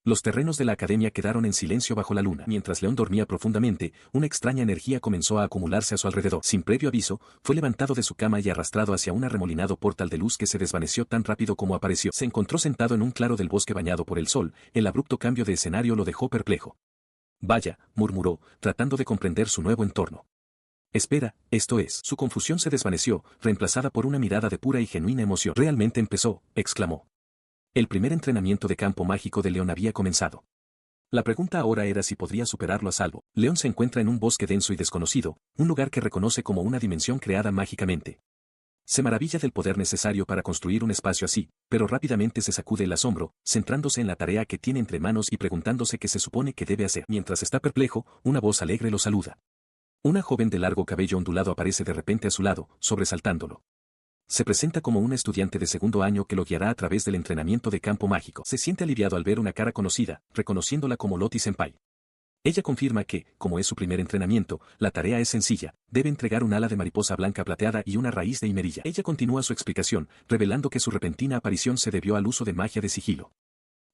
[SPEAKER 1] Los terrenos de la academia quedaron en silencio bajo la luna. Mientras León dormía profundamente, una extraña energía comenzó a acumularse a su alrededor. Sin previo aviso, fue levantado de su cama y arrastrado hacia un arremolinado portal de luz que se desvaneció tan rápido como apareció. Se encontró sentado en un claro del bosque bañado por el sol. El abrupto cambio de escenario lo dejó perplejo. Vaya, murmuró, tratando de comprender su nuevo entorno. Espera, esto es. Su confusión se desvaneció, reemplazada por una mirada de pura y genuina emoción. Realmente empezó, exclamó. El primer entrenamiento de campo mágico de León había comenzado. La pregunta ahora era si podría superarlo a salvo. León se encuentra en un bosque denso y desconocido, un lugar que reconoce como una dimensión creada mágicamente. Se maravilla del poder necesario para construir un espacio así, pero rápidamente se sacude el asombro, centrándose en la tarea que tiene entre manos y preguntándose qué se supone que debe hacer. Mientras está perplejo, una voz alegre lo saluda. Una joven de largo cabello ondulado aparece de repente a su lado, sobresaltándolo. Se presenta como una estudiante de segundo año que lo guiará a través del entrenamiento de campo mágico. Se siente aliviado al ver una cara conocida, reconociéndola como Lottie Senpai. Ella confirma que, como es su primer entrenamiento, la tarea es sencilla, debe entregar un ala de mariposa blanca plateada y una raíz de himerilla. Ella continúa su explicación, revelando que su repentina aparición se debió al uso de magia de sigilo.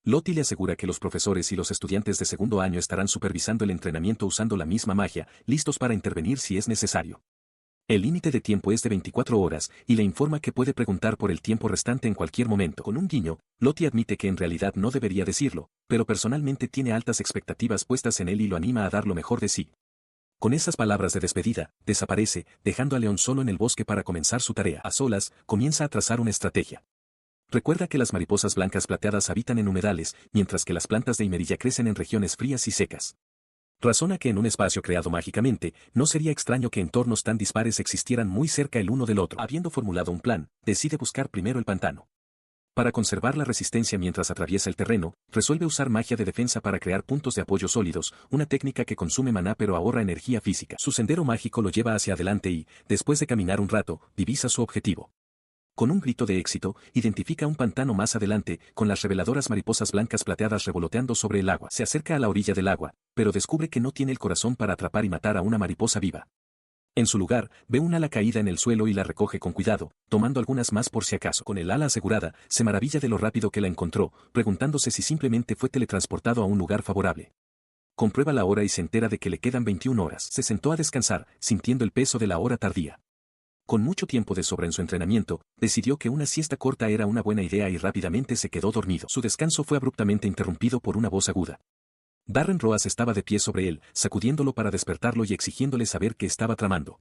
[SPEAKER 1] Lottie le asegura que los profesores y los estudiantes de segundo año estarán supervisando el entrenamiento usando la misma magia, listos para intervenir si es necesario. El límite de tiempo es de 24 horas, y le informa que puede preguntar por el tiempo restante en cualquier momento. Con un guiño, Lottie admite que en realidad no debería decirlo, pero personalmente tiene altas expectativas puestas en él y lo anima a dar lo mejor de sí. Con esas palabras de despedida, desaparece, dejando a León solo en el bosque para comenzar su tarea. A solas, comienza a trazar una estrategia. Recuerda que las mariposas blancas plateadas habitan en humedales, mientras que las plantas de himerilla crecen en regiones frías y secas. Razona que en un espacio creado mágicamente, no sería extraño que entornos tan dispares existieran muy cerca el uno del otro. Habiendo formulado un plan, decide buscar primero el pantano. Para conservar la resistencia mientras atraviesa el terreno, resuelve usar magia de defensa para crear puntos de apoyo sólidos, una técnica que consume maná pero ahorra energía física. Su sendero mágico lo lleva hacia adelante y, después de caminar un rato, divisa su objetivo. Con un grito de éxito, identifica un pantano más adelante, con las reveladoras mariposas blancas plateadas revoloteando sobre el agua. Se acerca a la orilla del agua, pero descubre que no tiene el corazón para atrapar y matar a una mariposa viva. En su lugar, ve un ala caída en el suelo y la recoge con cuidado, tomando algunas más por si acaso. Con el ala asegurada, se maravilla de lo rápido que la encontró, preguntándose si simplemente fue teletransportado a un lugar favorable. Comprueba la hora y se entera de que le quedan 21 horas. Se sentó a descansar, sintiendo el peso de la hora tardía. Con mucho tiempo de sobra en su entrenamiento, decidió que una siesta corta era una buena idea y rápidamente se quedó dormido. Su descanso fue abruptamente interrumpido por una voz aguda. Darren Roas estaba de pie sobre él, sacudiéndolo para despertarlo y exigiéndole saber qué estaba tramando.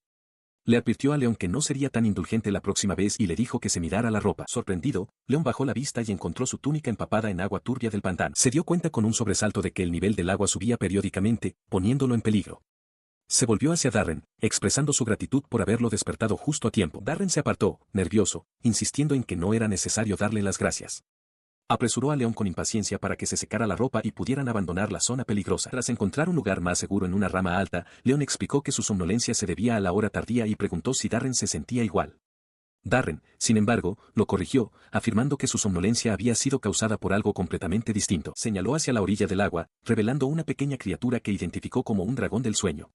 [SPEAKER 1] Le advirtió a León que no sería tan indulgente la próxima vez y le dijo que se mirara la ropa. Sorprendido, León bajó la vista y encontró su túnica empapada en agua turbia del pantano. Se dio cuenta con un sobresalto de que el nivel del agua subía periódicamente, poniéndolo en peligro. Se volvió hacia Darren, expresando su gratitud por haberlo despertado justo a tiempo. Darren se apartó, nervioso, insistiendo en que no era necesario darle las gracias. Apresuró a León con impaciencia para que se secara la ropa y pudieran abandonar la zona peligrosa. Tras encontrar un lugar más seguro en una rama alta, León explicó que su somnolencia se debía a la hora tardía y preguntó si Darren se sentía igual. Darren, sin embargo, lo corrigió, afirmando que su somnolencia había sido causada por algo completamente distinto. Señaló hacia la orilla del agua, revelando una pequeña criatura que identificó como un dragón del sueño.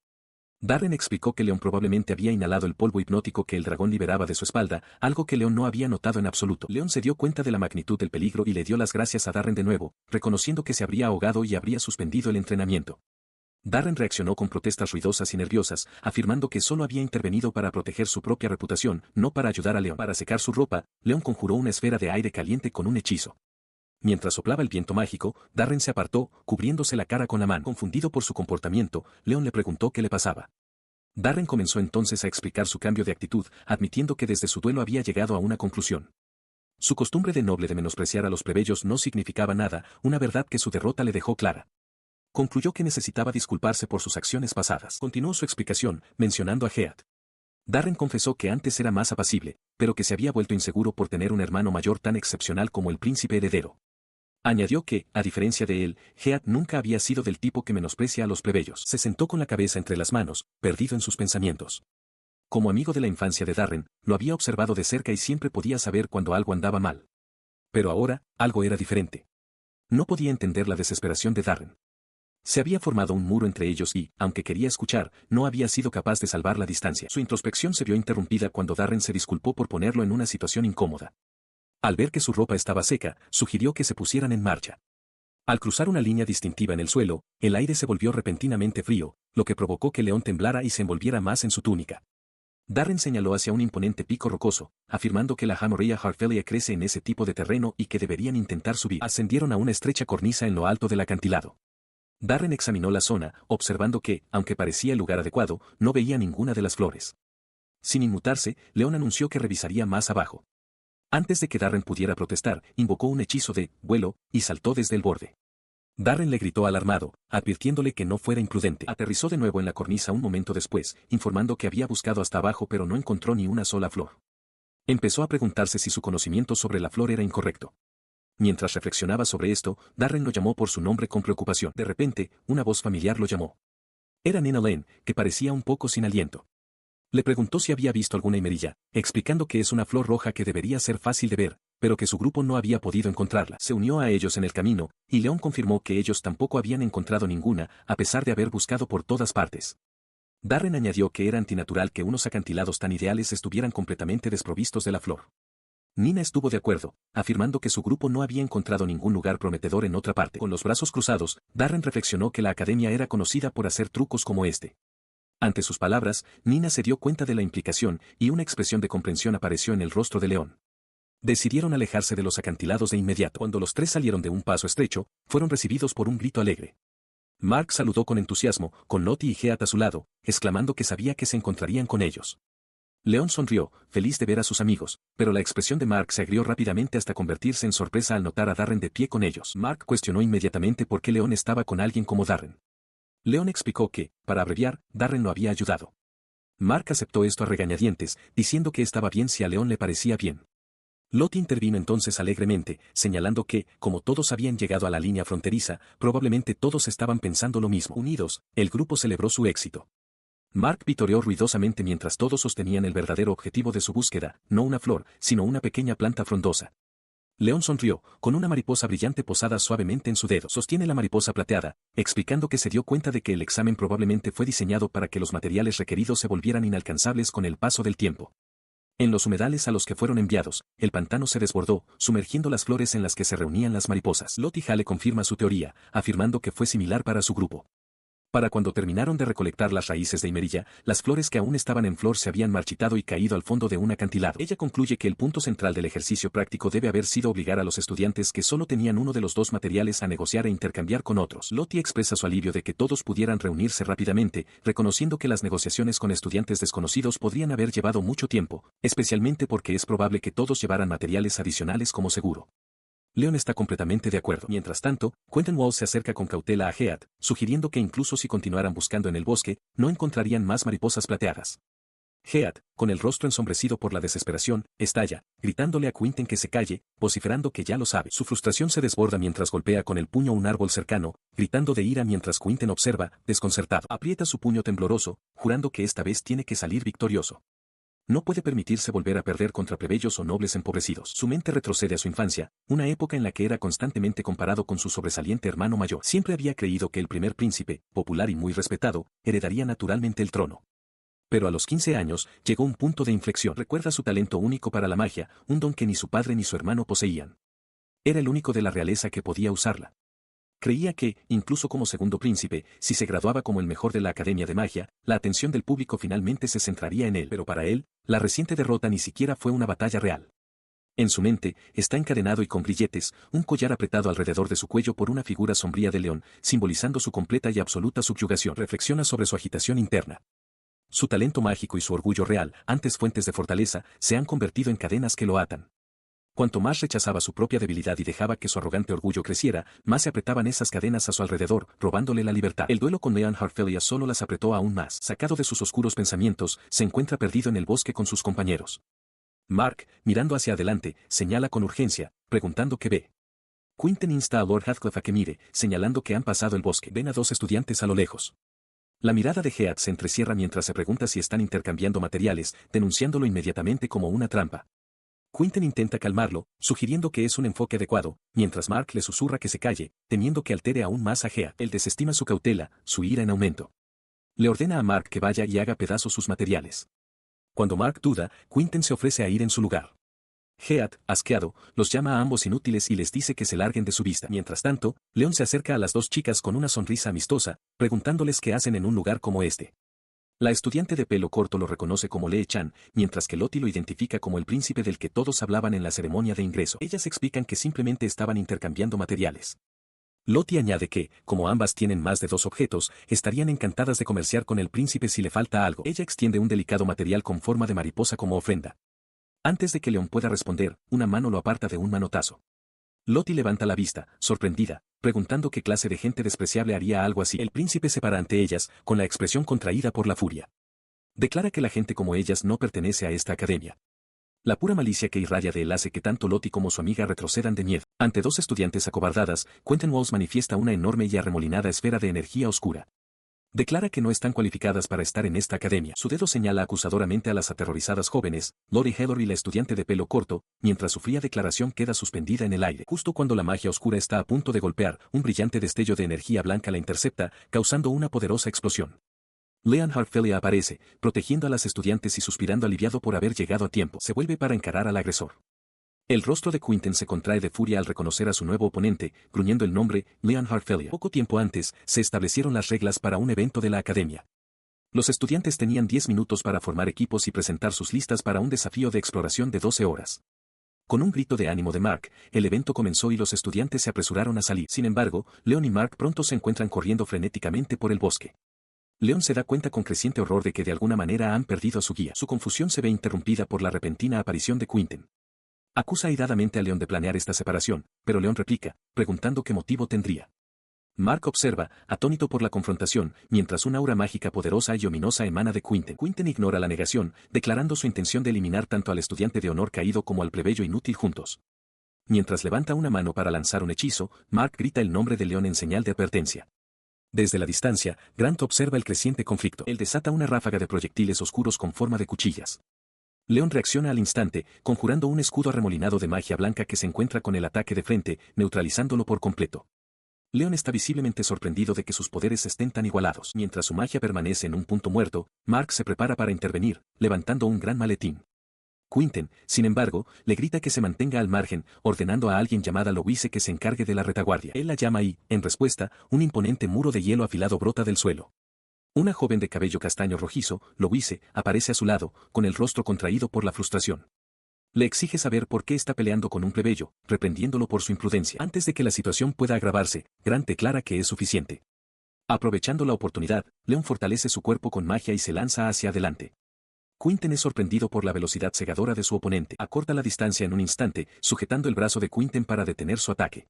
[SPEAKER 1] Darren explicó que León probablemente había inhalado el polvo hipnótico que el dragón liberaba de su espalda, algo que León no había notado en absoluto. León se dio cuenta de la magnitud del peligro y le dio las gracias a Darren de nuevo, reconociendo que se habría ahogado y habría suspendido el entrenamiento. Darren reaccionó con protestas ruidosas y nerviosas, afirmando que solo había intervenido para proteger su propia reputación, no para ayudar a León. Para secar su ropa, León conjuró una esfera de aire caliente con un hechizo. Mientras soplaba el viento mágico, Darren se apartó, cubriéndose la cara con la mano. Confundido por su comportamiento, León le preguntó qué le pasaba. Darren comenzó entonces a explicar su cambio de actitud, admitiendo que desde su duelo había llegado a una conclusión. Su costumbre de noble de menospreciar a los plebeyos no significaba nada, una verdad que su derrota le dejó clara. Concluyó que necesitaba disculparse por sus acciones pasadas. Continuó su explicación, mencionando a Heath. Darren confesó que antes era más apacible, pero que se había vuelto inseguro por tener un hermano mayor tan excepcional como el príncipe heredero. Añadió que, a diferencia de él, Heath nunca había sido del tipo que menosprecia a los plebeyos. Se sentó con la cabeza entre las manos, perdido en sus pensamientos. Como amigo de la infancia de Darren, lo había observado de cerca y siempre podía saber cuando algo andaba mal. Pero ahora, algo era diferente. No podía entender la desesperación de Darren. Se había formado un muro entre ellos y, aunque quería escuchar, no había sido capaz de salvar la distancia. Su introspección se vio interrumpida cuando Darren se disculpó por ponerlo en una situación incómoda. Al ver que su ropa estaba seca, sugirió que se pusieran en marcha. Al cruzar una línea distintiva en el suelo, el aire se volvió repentinamente frío, lo que provocó que León temblara y se envolviera más en su túnica. Darren señaló hacia un imponente pico rocoso, afirmando que la Hamorrhea Harfelia crece en ese tipo de terreno y que deberían intentar subir. Ascendieron a una estrecha cornisa en lo alto del acantilado. Darren examinó la zona, observando que, aunque parecía el lugar adecuado, no veía ninguna de las flores. Sin inmutarse, León anunció que revisaría más abajo. Antes de que Darren pudiera protestar, invocó un hechizo de vuelo y saltó desde el borde. Darren le gritó alarmado, advirtiéndole que no fuera imprudente. Aterrizó de nuevo en la cornisa un momento después, informando que había buscado hasta abajo pero no encontró ni una sola flor. Empezó a preguntarse si su conocimiento sobre la flor era incorrecto. Mientras reflexionaba sobre esto, Darren lo llamó por su nombre con preocupación. De repente, una voz familiar lo llamó. Era Nina Lane, que parecía un poco sin aliento. Le preguntó si había visto alguna himerilla, explicando que es una flor roja que debería ser fácil de ver, pero que su grupo no había podido encontrarla. Se unió a ellos en el camino, y León confirmó que ellos tampoco habían encontrado ninguna, a pesar de haber buscado por todas partes. Darren añadió que era antinatural que unos acantilados tan ideales estuvieran completamente desprovistos de la flor. Nina estuvo de acuerdo, afirmando que su grupo no había encontrado ningún lugar prometedor en otra parte. Con los brazos cruzados, Darren reflexionó que la academia era conocida por hacer trucos como este. Ante sus palabras, Nina se dio cuenta de la implicación y una expresión de comprensión apareció en el rostro de León. Decidieron alejarse de los acantilados de inmediato. Cuando los tres salieron de un paso estrecho, fueron recibidos por un grito alegre. Mark saludó con entusiasmo, con Lottie y Heat a su lado, exclamando que sabía que se encontrarían con ellos. León sonrió, feliz de ver a sus amigos, pero la expresión de Mark se agrió rápidamente hasta convertirse en sorpresa al notar a Darren de pie con ellos. Mark cuestionó inmediatamente por qué León estaba con alguien como Darren. León explicó que, para abreviar, Darren lo había ayudado. Mark aceptó esto a regañadientes, diciendo que estaba bien si a León le parecía bien. Lottie intervino entonces alegremente, señalando que, como todos habían llegado a la línea fronteriza, probablemente todos estaban pensando lo mismo. Unidos, el grupo celebró su éxito. Mark vitoreó ruidosamente mientras todos sostenían el verdadero objetivo de su búsqueda, no una flor, sino una pequeña planta frondosa. León sonrió, con una mariposa brillante posada suavemente en su dedo. Sostiene la mariposa plateada, explicando que se dio cuenta de que el examen probablemente fue diseñado para que los materiales requeridos se volvieran inalcanzables con el paso del tiempo. En los humedales a los que fueron enviados, el pantano se desbordó, sumergiendo las flores en las que se reunían las mariposas. Lottie Hale confirma su teoría, afirmando que fue similar para su grupo. Para cuando terminaron de recolectar las raíces de himerilla, las flores que aún estaban en flor se habían marchitado y caído al fondo de un acantilado. Ella concluye que el punto central del ejercicio práctico debe haber sido obligar a los estudiantes que solo tenían uno de los dos materiales a negociar e intercambiar con otros. Lottie expresa su alivio de que todos pudieran reunirse rápidamente, reconociendo que las negociaciones con estudiantes desconocidos podrían haber llevado mucho tiempo, especialmente porque es probable que todos llevaran materiales adicionales como seguro. León está completamente de acuerdo. Mientras tanto, Quentin Wall se acerca con cautela a Heat, sugiriendo que incluso si continuaran buscando en el bosque, no encontrarían más mariposas plateadas. Heat, con el rostro ensombrecido por la desesperación, estalla, gritándole a Quentin que se calle, vociferando que ya lo sabe. Su frustración se desborda mientras golpea con el puño un árbol cercano, gritando de ira mientras Quentin observa, desconcertado. Aprieta su puño tembloroso, jurando que esta vez tiene que salir victorioso. No puede permitirse volver a perder contra plebeyos o nobles empobrecidos. Su mente retrocede a su infancia, una época en la que era constantemente comparado con su sobresaliente hermano mayor. Siempre había creído que el primer príncipe, popular y muy respetado, heredaría naturalmente el trono. Pero a los 15 años, llegó un punto de inflexión. Recuerda su talento único para la magia, un don que ni su padre ni su hermano poseían. Era el único de la realeza que podía usarla. Creía que, incluso como segundo príncipe, si se graduaba como el mejor de la Academia de Magia, la atención del público finalmente se centraría en él. Pero para él, la reciente derrota ni siquiera fue una batalla real. En su mente, está encadenado y con grilletes, un collar apretado alrededor de su cuello por una figura sombría de león, simbolizando su completa y absoluta subyugación. Reflexiona sobre su agitación interna. Su talento mágico y su orgullo real, antes fuentes de fortaleza, se han convertido en cadenas que lo atan. Cuanto más rechazaba su propia debilidad y dejaba que su arrogante orgullo creciera, más se apretaban esas cadenas a su alrededor, robándole la libertad. El duelo con Leon Harfelia solo las apretó aún más. Sacado de sus oscuros pensamientos, se encuentra perdido en el bosque con sus compañeros. Mark, mirando hacia adelante, señala con urgencia, preguntando qué ve. Quentin insta a Lord Heathcliff a que mire, señalando que han pasado el bosque. Ven a dos estudiantes a lo lejos. La mirada de Heat se entrecierra mientras se pregunta si están intercambiando materiales, denunciándolo inmediatamente como una trampa. Quentin intenta calmarlo, sugiriendo que es un enfoque adecuado, mientras Mark le susurra que se calle, temiendo que altere aún más a Heat. Él desestima su cautela, su ira en aumento. Le ordena a Mark que vaya y haga pedazos sus materiales. Cuando Mark duda, Quentin se ofrece a ir en su lugar. Heath, asqueado, los llama a ambos inútiles y les dice que se larguen de su vista. Mientras tanto, Leon se acerca a las dos chicas con una sonrisa amistosa, preguntándoles qué hacen en un lugar como este. La estudiante de pelo corto lo reconoce como Lee-chan, mientras que Lottie lo identifica como el príncipe del que todos hablaban en la ceremonia de ingreso. Ellas explican que simplemente estaban intercambiando materiales. Lottie añade que, como ambas tienen más de 2 objetos, estarían encantadas de comerciar con el príncipe si le falta algo. Ella extiende un delicado material con forma de mariposa como ofrenda. Antes de que Leon pueda responder, una mano lo aparta de un manotazo. Lottie levanta la vista, sorprendida, preguntando qué clase de gente despreciable haría algo así. El príncipe se para ante ellas, con la expresión contraída por la furia. Declara que la gente como ellas no pertenece a esta academia. La pura malicia que irradia de él hace que tanto Lottie como su amiga retrocedan de miedo. Ante 2 estudiantes acobardadas, Quentin Walls manifiesta una enorme y arremolinada esfera de energía oscura. Declara que no están cualificadas para estar en esta academia. Su dedo señala acusadoramente a las aterrorizadas jóvenes, Lottie Heller y la estudiante de pelo corto, mientras su fría declaración queda suspendida en el aire. Justo cuando la magia oscura está a punto de golpear, un brillante destello de energía blanca la intercepta, causando una poderosa explosión. Leon Hartfelia aparece, protegiendo a las estudiantes y suspirando aliviado por haber llegado a tiempo. Se vuelve para encarar al agresor. El rostro de Quentin se contrae de furia al reconocer a su nuevo oponente, gruñendo el nombre, Leon Hartfelia. Poco tiempo antes, se establecieron las reglas para un evento de la academia. Los estudiantes tenían 10 minutos para formar equipos y presentar sus listas para un desafío de exploración de 12 horas. Con un grito de ánimo de Mark, el evento comenzó y los estudiantes se apresuraron a salir. Sin embargo, Leon y Mark pronto se encuentran corriendo frenéticamente por el bosque. Leon se da cuenta con creciente horror de que de alguna manera han perdido a su guía. Su confusión se ve interrumpida por la repentina aparición de Quentin. Acusa airadamente a Leon de planear esta separación, pero Leon replica, preguntando qué motivo tendría. Mark observa, atónito por la confrontación, mientras una aura mágica poderosa y ominosa emana de Quentin. Quentin ignora la negación, declarando su intención de eliminar tanto al estudiante de honor caído como al plebeyo inútil juntos. Mientras levanta una mano para lanzar un hechizo, Mark grita el nombre de Leon en señal de advertencia. Desde la distancia, Grant observa el creciente conflicto. Él desata una ráfaga de proyectiles oscuros con forma de cuchillas. Leon reacciona al instante, conjurando un escudo arremolinado de magia blanca que se encuentra con el ataque de frente, neutralizándolo por completo. Leon está visiblemente sorprendido de que sus poderes estén tan igualados. Mientras su magia permanece en un punto muerto, Mark se prepara para intervenir, levantando un gran maletín. Quentin, sin embargo, le grita que se mantenga al margen, ordenando a alguien llamada Louise que se encargue de la retaguardia. Él la llama y, en respuesta, un imponente muro de hielo afilado brota del suelo. Una joven de cabello castaño rojizo, Louise, aparece a su lado, con el rostro contraído por la frustración. Le exige saber por qué está peleando con un plebeyo, reprendiéndolo por su imprudencia. Antes de que la situación pueda agravarse, Grant declara que es suficiente. Aprovechando la oportunidad, Leon fortalece su cuerpo con magia y se lanza hacia adelante. Quentin es sorprendido por la velocidad cegadora de su oponente. Acorta la distancia en un instante, sujetando el brazo de Quentin para detener su ataque.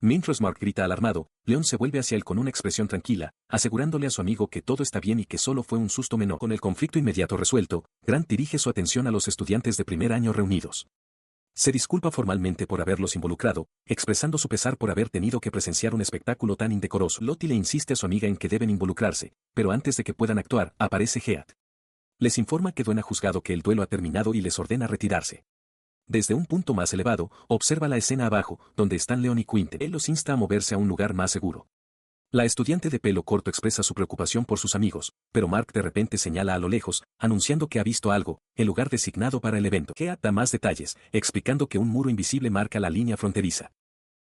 [SPEAKER 1] Mientras Mark grita alarmado, Leon se vuelve hacia él con una expresión tranquila, asegurándole a su amigo que todo está bien y que solo fue un susto menor. Con el conflicto inmediato resuelto, Grant dirige su atención a los estudiantes de primer año reunidos. Se disculpa formalmente por haberlos involucrado, expresando su pesar por haber tenido que presenciar un espectáculo tan indecoroso. Lottie le insiste a su amiga en que deben involucrarse, pero antes de que puedan actuar, aparece Heath. Les informa que Duen ha juzgado que el duelo ha terminado y les ordena retirarse. Desde un punto más elevado, observa la escena abajo, donde están Leon y Quentin. Él los insta a moverse a un lugar más seguro. La estudiante de pelo corto expresa su preocupación por sus amigos, pero Mark de repente señala a lo lejos, anunciando que ha visto algo, el lugar designado para el evento. Heath da más detalles, explicando que un muro invisible marca la línea fronteriza.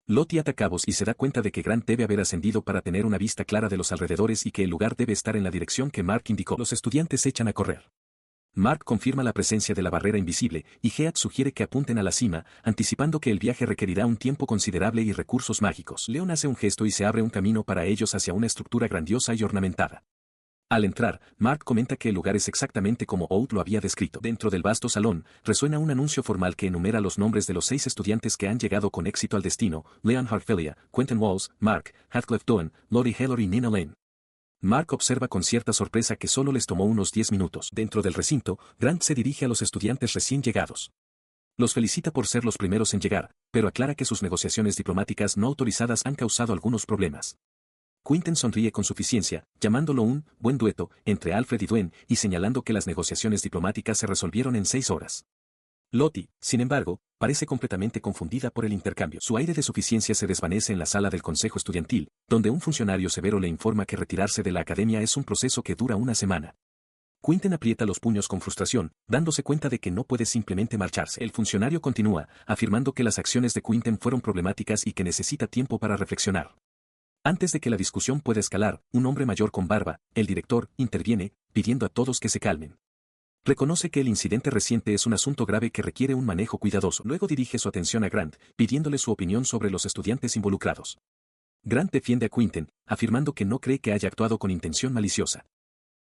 [SPEAKER 1] Lottie ata cabos y se da cuenta de que Grant debe haber ascendido para tener una vista clara de los alrededores y que el lugar debe estar en la dirección que Mark indicó. Los estudiantes echan a correr. Mark confirma la presencia de la barrera invisible, y Heath sugiere que apunten a la cima, anticipando que el viaje requerirá un tiempo considerable y recursos mágicos. Leon hace un gesto y se abre un camino para ellos hacia una estructura grandiosa y ornamentada. Al entrar, Mark comenta que el lugar es exactamente como Out lo había descrito. Dentro del vasto salón, resuena un anuncio formal que enumera los nombres de los 6 estudiantes que han llegado con éxito al destino: Leon Hartfelia, Quentin Walls, Mark, Heathcliff Duen, Lottie Heller y Nina Lane. Mark observa con cierta sorpresa que solo les tomó unos 10 minutos. Dentro del recinto, Grant se dirige a los estudiantes recién llegados. Los felicita por ser los primeros en llegar, pero aclara que sus negociaciones diplomáticas no autorizadas han causado algunos problemas. Quentin sonríe con suficiencia, llamándolo un buen dueto entre Alfred y Duen y señalando que las negociaciones diplomáticas se resolvieron en 6 horas. Lottie, sin embargo, parece completamente confundida por el intercambio. Su aire de suficiencia se desvanece en la sala del consejo estudiantil, donde un funcionario severo le informa que retirarse de la academia es un proceso que dura una semana. Quinten aprieta los puños con frustración, dándose cuenta de que no puede simplemente marcharse. El funcionario continúa, afirmando que las acciones de Quinten fueron problemáticas y que necesita tiempo para reflexionar. Antes de que la discusión pueda escalar, un hombre mayor con barba, el director, interviene, pidiendo a todos que se calmen. Reconoce que el incidente reciente es un asunto grave que requiere un manejo cuidadoso. Luego dirige su atención a Grant, pidiéndole su opinión sobre los estudiantes involucrados. Grant defiende a Quinten, afirmando que no cree que haya actuado con intención maliciosa.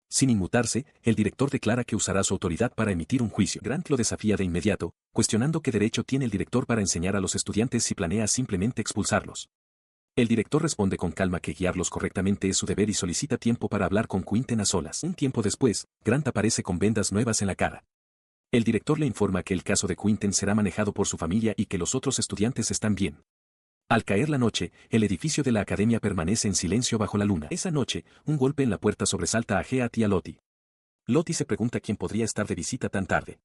[SPEAKER 1] Sin inmutarse, el director declara que usará su autoridad para emitir un juicio. Grant lo desafía de inmediato, cuestionando qué derecho tiene el director para enseñar a los estudiantes si planea simplemente expulsarlos. El director responde con calma que guiarlos correctamente es su deber y solicita tiempo para hablar con Quinten a solas. Un tiempo después, Grant aparece con vendas nuevas en la cara. El director le informa que el caso de Quinten será manejado por su familia y que los otros estudiantes están bien. Al caer la noche, el edificio de la academia permanece en silencio bajo la luna. Esa noche, un golpe en la puerta sobresalta a Heath y a Lottie. Lottie se pregunta quién podría estar de visita tan tarde.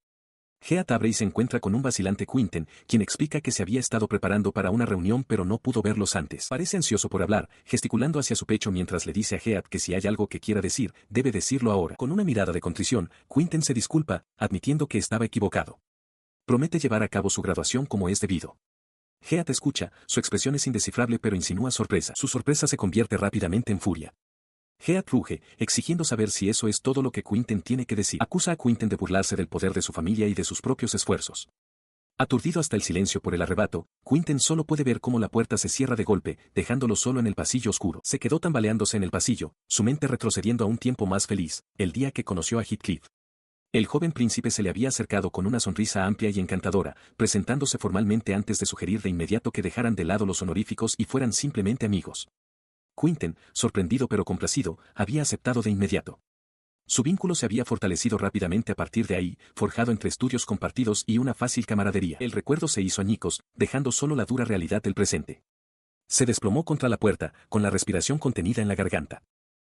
[SPEAKER 1] Heath abre y se encuentra con un vacilante Quinten, quien explica que se había estado preparando para una reunión pero no pudo verlos antes. Parece ansioso por hablar, gesticulando hacia su pecho mientras le dice a Heath que si hay algo que quiera decir, debe decirlo ahora. Con una mirada de contrición, Quinten se disculpa, admitiendo que estaba equivocado. Promete llevar a cabo su graduación como es debido. Heath escucha, su expresión es indescifrable pero insinúa sorpresa. Su sorpresa se convierte rápidamente en furia. Heath ruge, exigiendo saber si eso es todo lo que Quinten tiene que decir. Acusa a Quinten de burlarse del poder de su familia y de sus propios esfuerzos. Aturdido hasta el silencio por el arrebato, Quinten solo puede ver cómo la puerta se cierra de golpe, dejándolo solo en el pasillo oscuro. Se quedó tambaleándose en el pasillo, su mente retrocediendo a un tiempo más feliz, el día que conoció a Heathcliff. El joven príncipe se le había acercado con una sonrisa amplia y encantadora, presentándose formalmente antes de sugerir de inmediato que dejaran de lado los honoríficos y fueran simplemente amigos. Quinten, sorprendido pero complacido, había aceptado de inmediato. Su vínculo se había fortalecido rápidamente a partir de ahí, forjado entre estudios compartidos y una fácil camaradería. El recuerdo se hizo añicos, dejando solo la dura realidad del presente. Se desplomó contra la puerta, con la respiración contenida en la garganta.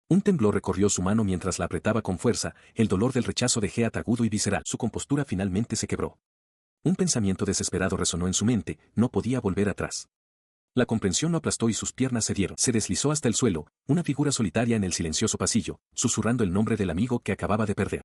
[SPEAKER 1] Un temblor recorrió su mano mientras la apretaba con fuerza, el dolor del rechazo de Heath agudo y visceral. Su compostura finalmente se quebró. Un pensamiento desesperado resonó en su mente, no podía volver atrás. La comprensión lo aplastó y sus piernas cedieron. Se deslizó hasta el suelo, una figura solitaria en el silencioso pasillo, susurrando el nombre del amigo que acababa de perder.